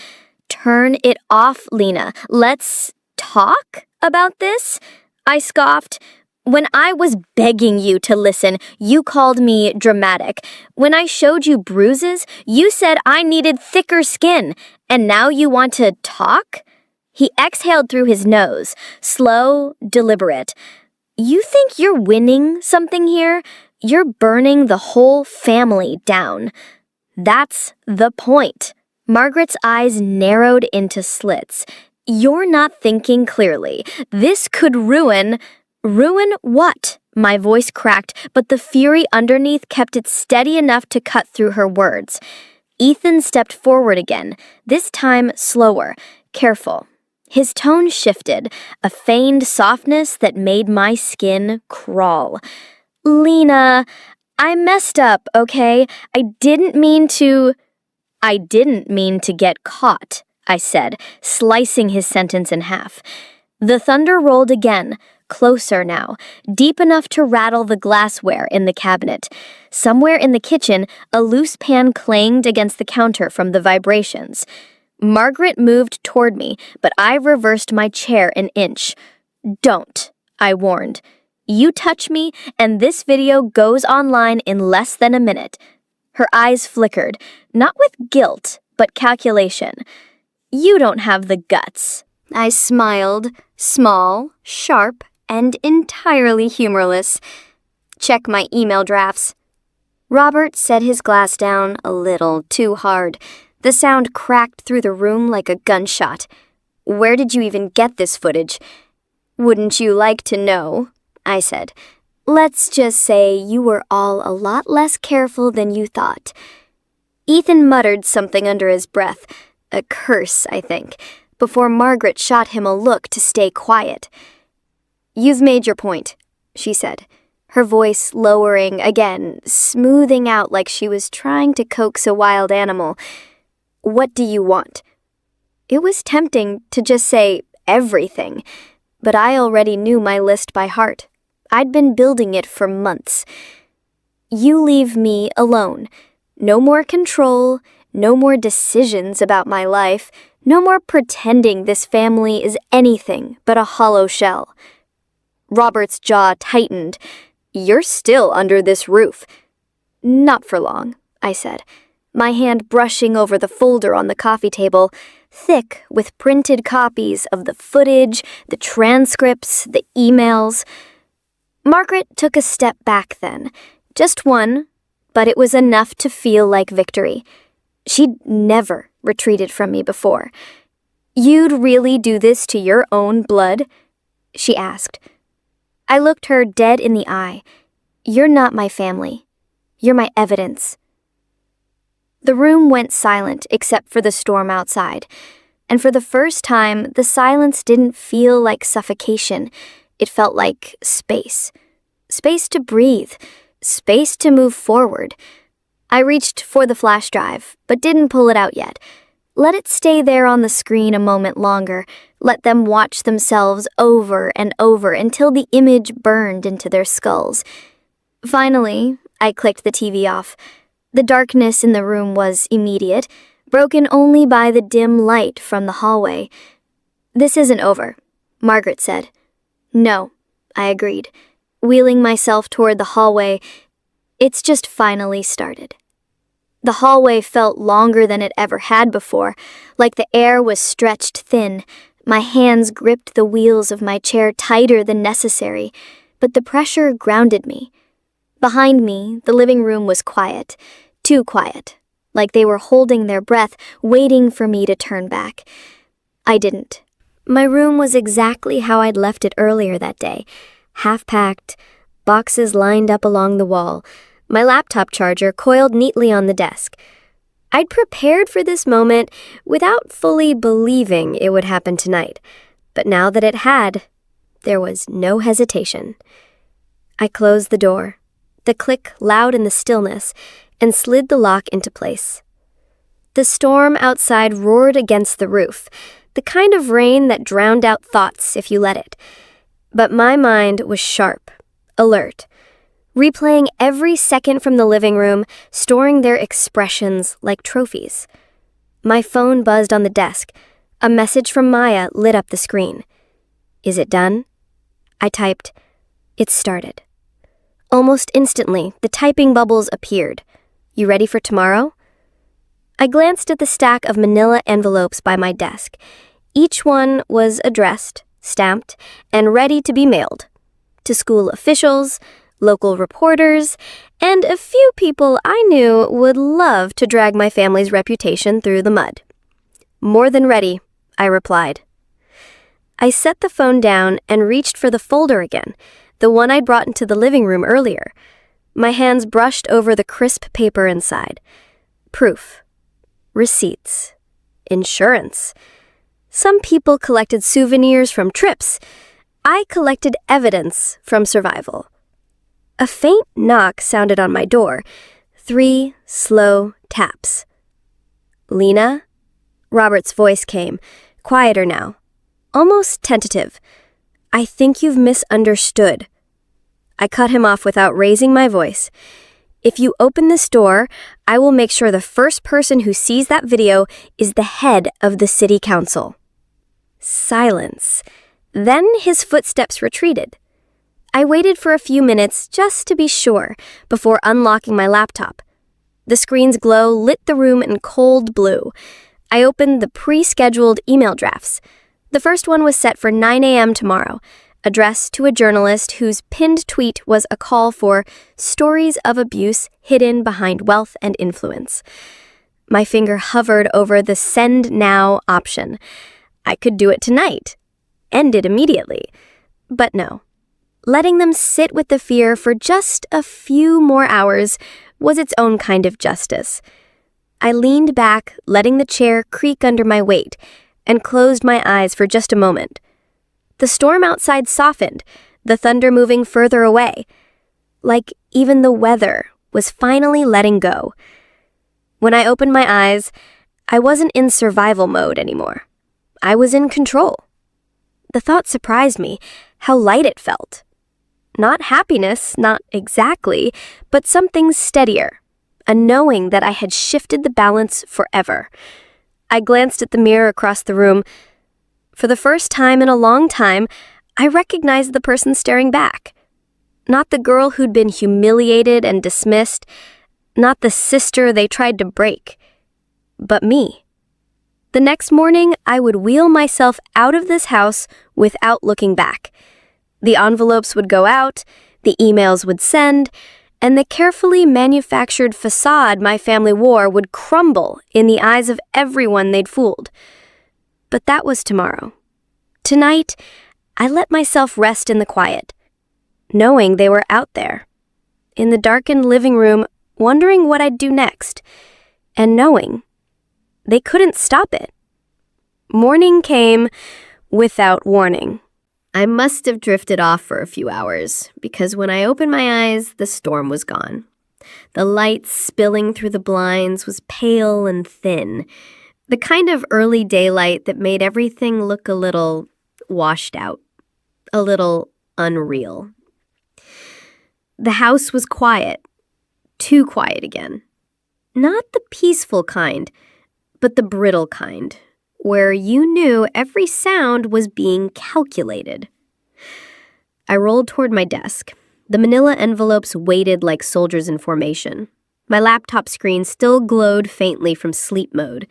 "Turn it off, Lena. Let's talk about this?" I scoffed. "When I was begging you to listen, you called me dramatic. When I showed you bruises, you said I needed thicker skin. And now you want to talk?" He exhaled through his nose, slow, deliberate. "You think you're winning something here? You're burning the whole family down." "That's the point." Margaret's eyes narrowed into slits. "You're not thinking clearly. This could ruin..." "Ruin what?" My voice cracked, but the fury underneath kept it steady enough to cut through her words. Ethan stepped forward again, this time slower, careful. His tone shifted, a feigned softness that made my skin crawl. "Lena, I messed up, okay? I didn't mean to get caught, I said, slicing his sentence in half. The thunder rolled again, closer now, deep enough to rattle the glassware in the cabinet. Somewhere in the kitchen, a loose pan clanged against the counter from the vibrations. Margaret moved toward me, but I reversed my chair an inch. Don't, I warned. You touch me, and this video goes online in less than a minute. Her eyes flickered, not with guilt, but calculation. You don't have the guts. I smiled, small, sharp, and entirely humorless. Check my email drafts. Robert set his glass down a little too hard. The sound cracked through the room like a gunshot. Where did you even get this footage? Wouldn't you like to know? I said. Let's just say you were all a lot less careful than you thought. Ethan muttered something under his breath, a curse, I think, before Margaret shot him a look to stay quiet. You've made your point, she said, her voice lowering again, smoothing out like she was trying to coax a wild animal. What do you want? It was tempting to just say everything, but I already knew my list by heart. I'd been building it for months. You leave me alone. No more control, no more decisions about my life, no more pretending this family is anything but a hollow shell. Robert's jaw tightened. You're still under this roof. Not for long, I said, my hand brushing over the folder on the coffee table, thick with printed copies of the footage, the transcripts, the emails. Margaret took a step back then, just one, but it was enough to feel like victory. She'd never retreated from me before. You'd really do this to your own blood? She asked. I looked her dead in the eye. You're not my family. You're my evidence. The room went silent except for the storm outside, and for the first time, the silence didn't feel like suffocation. It felt like space. Space to breathe. Space to move forward. I reached for the flash drive, but didn't pull it out yet. Let it stay there on the screen a moment longer. Let them watch themselves over and over until the image burned into their skulls. Finally, I clicked the TV off. The darkness in the room was immediate, broken only by the dim light from the hallway. This isn't over, Margaret said. No, I agreed, wheeling myself toward the hallway. It's just finally started. The hallway felt longer than it ever had before, like the air was stretched thin. My hands gripped the wheels of my chair tighter than necessary, but the pressure grounded me. Behind me, the living room was quiet, too quiet, like they were holding their breath, waiting for me to turn back. I didn't. My room was exactly how I'd left it earlier that day, half-packed, boxes lined up along the wall, my laptop charger coiled neatly on the desk. I'd prepared for this moment without fully believing it would happen tonight, but now that it had, there was no hesitation. I closed the door, the click loud in the stillness, and slid the lock into place. The storm outside roared against the roof, the kind of rain that drowned out thoughts if you let it. But my mind was sharp, alert, replaying every second from the living room, storing their expressions like trophies. My phone buzzed on the desk. A message from Maya lit up the screen. Is it done? I typed. It started. Almost instantly, the typing bubbles appeared. You ready for tomorrow? I glanced at the stack of manila envelopes by my desk. Each one was addressed, stamped, and ready to be mailed. To school officials, local reporters, and a few people I knew would love to drag my family's reputation through the mud. More than ready, I replied. I set the phone down and reached for the folder again, the one I'd brought into the living room earlier. My hands brushed over the crisp paper inside. Proof. Receipts. Insurance. Some people collected souvenirs from trips. I collected evidence from survival. A faint knock sounded on my door. 3 slow taps. "Lena?" Robert's voice came, quieter now, almost tentative. "I think you've misunderstood." I cut him off without raising my voice. "If you open this door, I will make sure the first person who sees that video is the head of the city council." Silence. Then his footsteps retreated. I waited for a few minutes just to be sure before unlocking my laptop. The screen's glow lit the room in cold blue. I opened the pre-scheduled email drafts. The first one was set for 9 a.m. tomorrow, addressed to a journalist whose pinned tweet was a call for stories of abuse hidden behind wealth and influence. My finger hovered over the send now option. I could do it tonight. End it immediately. But no. Letting them sit with the fear for just a few more hours was its own kind of justice. I leaned back, letting the chair creak under my weight, and closed my eyes for just a moment. The storm outside softened, the thunder moving further away. Like even the weather was finally letting go. When I opened my eyes, I wasn't in survival mode anymore. I was in control. The thought surprised me, how light it felt. Not happiness, not exactly, but something steadier, a knowing that I had shifted the balance forever. I glanced at the mirror across the room. For the first time in a long time, I recognized the person staring back. Not the girl who'd been humiliated and dismissed, not the sister they tried to break, but me. The next morning, I would wheel myself out of this house without looking back. The envelopes would go out, the emails would send, and the carefully manufactured facade my family wore would crumble in the eyes of everyone they'd fooled. But that was tomorrow. Tonight, I let myself rest in the quiet, knowing they were out there, in the darkened living room, wondering what I'd do next, and knowing they couldn't stop it. Morning came without warning. I must have drifted off for a few hours, because when I opened my eyes, the storm was gone. The light spilling through the blinds was pale and thin, the kind of early daylight that made everything look a little washed out, a little unreal. The house was quiet, too quiet again. Not the peaceful kind, but the brittle kind, where you knew every sound was being calculated. I rolled toward my desk. The manila envelopes waited like soldiers in formation. My laptop screen still glowed faintly from sleep mode,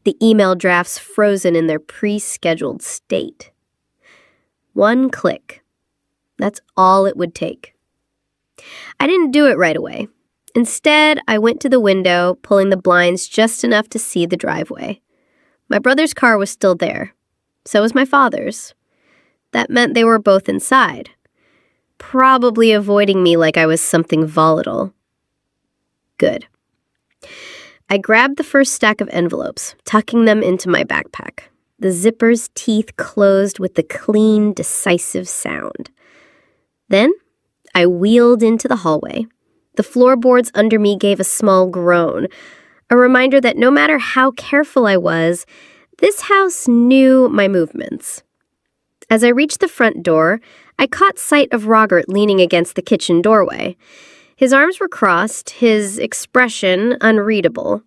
the email drafts frozen in their pre-scheduled state. One click. That's all it would take. I didn't do it right away. Instead, I went to the window, pulling the blinds just enough to see the driveway. My brother's car was still there. So was my father's. That meant they were both inside, probably avoiding me like I was something volatile. Good. I grabbed the first stack of envelopes, tucking them into my backpack. The zipper's teeth closed with the clean, decisive sound. Then, I wheeled into the hallway. The floorboards under me gave a small groan, a reminder that no matter how careful I was, this house knew my movements. As I reached the front door, I caught sight of Robert leaning against the kitchen doorway. His arms were crossed, his expression unreadable.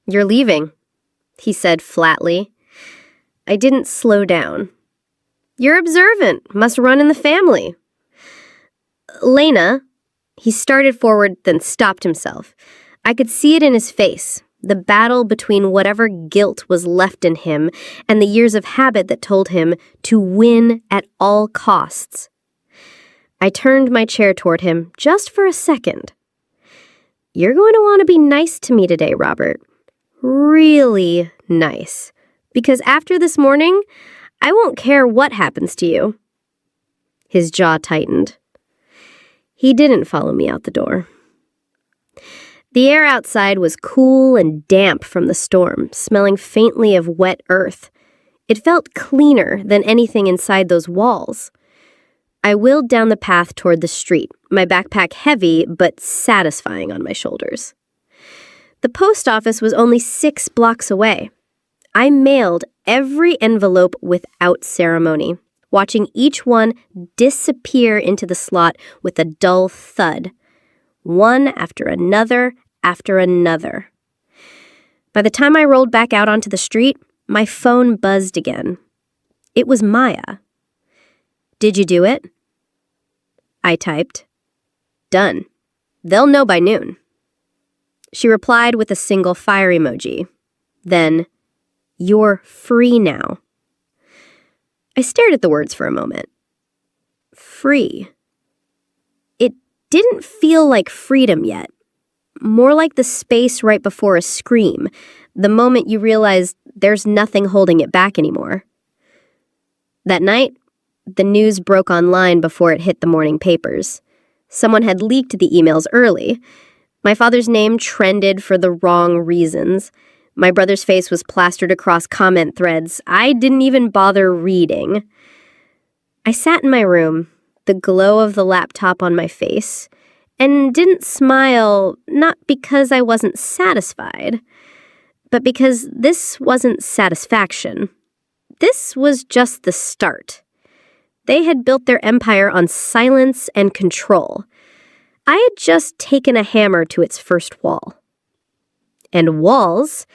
"You're leaving," he said flatly. I didn't slow down. "You're observant, must run in the family." "Lena," he started forward, then stopped himself. I could see it in his face, the battle between whatever guilt was left in him and the years of habit that told him to win at all costs. I turned my chair toward him just for a second. "You're going to want to be nice to me today, Robert. Really nice. Because after this morning, I won't care what happens to you." His jaw tightened. He didn't follow me out the door. The air outside was cool and damp from the storm, smelling faintly of wet earth. It felt cleaner than anything inside those walls. I wheeled down the path toward the street, my backpack heavy but satisfying on my shoulders. The post office was only 6 blocks away. I mailed every envelope without ceremony, watching each one disappear into the slot with a dull thud, one after another after another. By the time I rolled back out onto the street, my phone buzzed again. It was Maya. "Did you do it?" I typed. "Done. They'll know by noon." She replied with a single fire emoji. Then, "You're free now." I stared at the words for a moment. Free. It didn't feel like freedom yet. More like the space right before a scream, the moment you realize there's nothing holding it back anymore. That night, the news broke online before it hit the morning papers. Someone had leaked the emails early. My father's name trended for the wrong reasons. My brother's face was plastered across comment threads I didn't even bother reading. I sat in my room, the glow of the laptop on my face, and didn't smile, not because I wasn't satisfied, but because this wasn't satisfaction. This was just the start. They had built their empire on silence and control. I had just taken a hammer to its first wall. And walls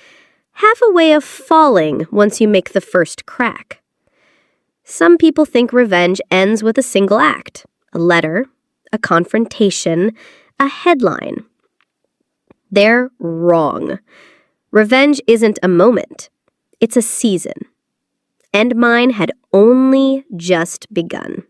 have a way of falling once you make the first crack. Some people think revenge ends with a single act, a letter, a confrontation, a headline. They're wrong. Revenge isn't a moment. It's a season. And mine had only just begun.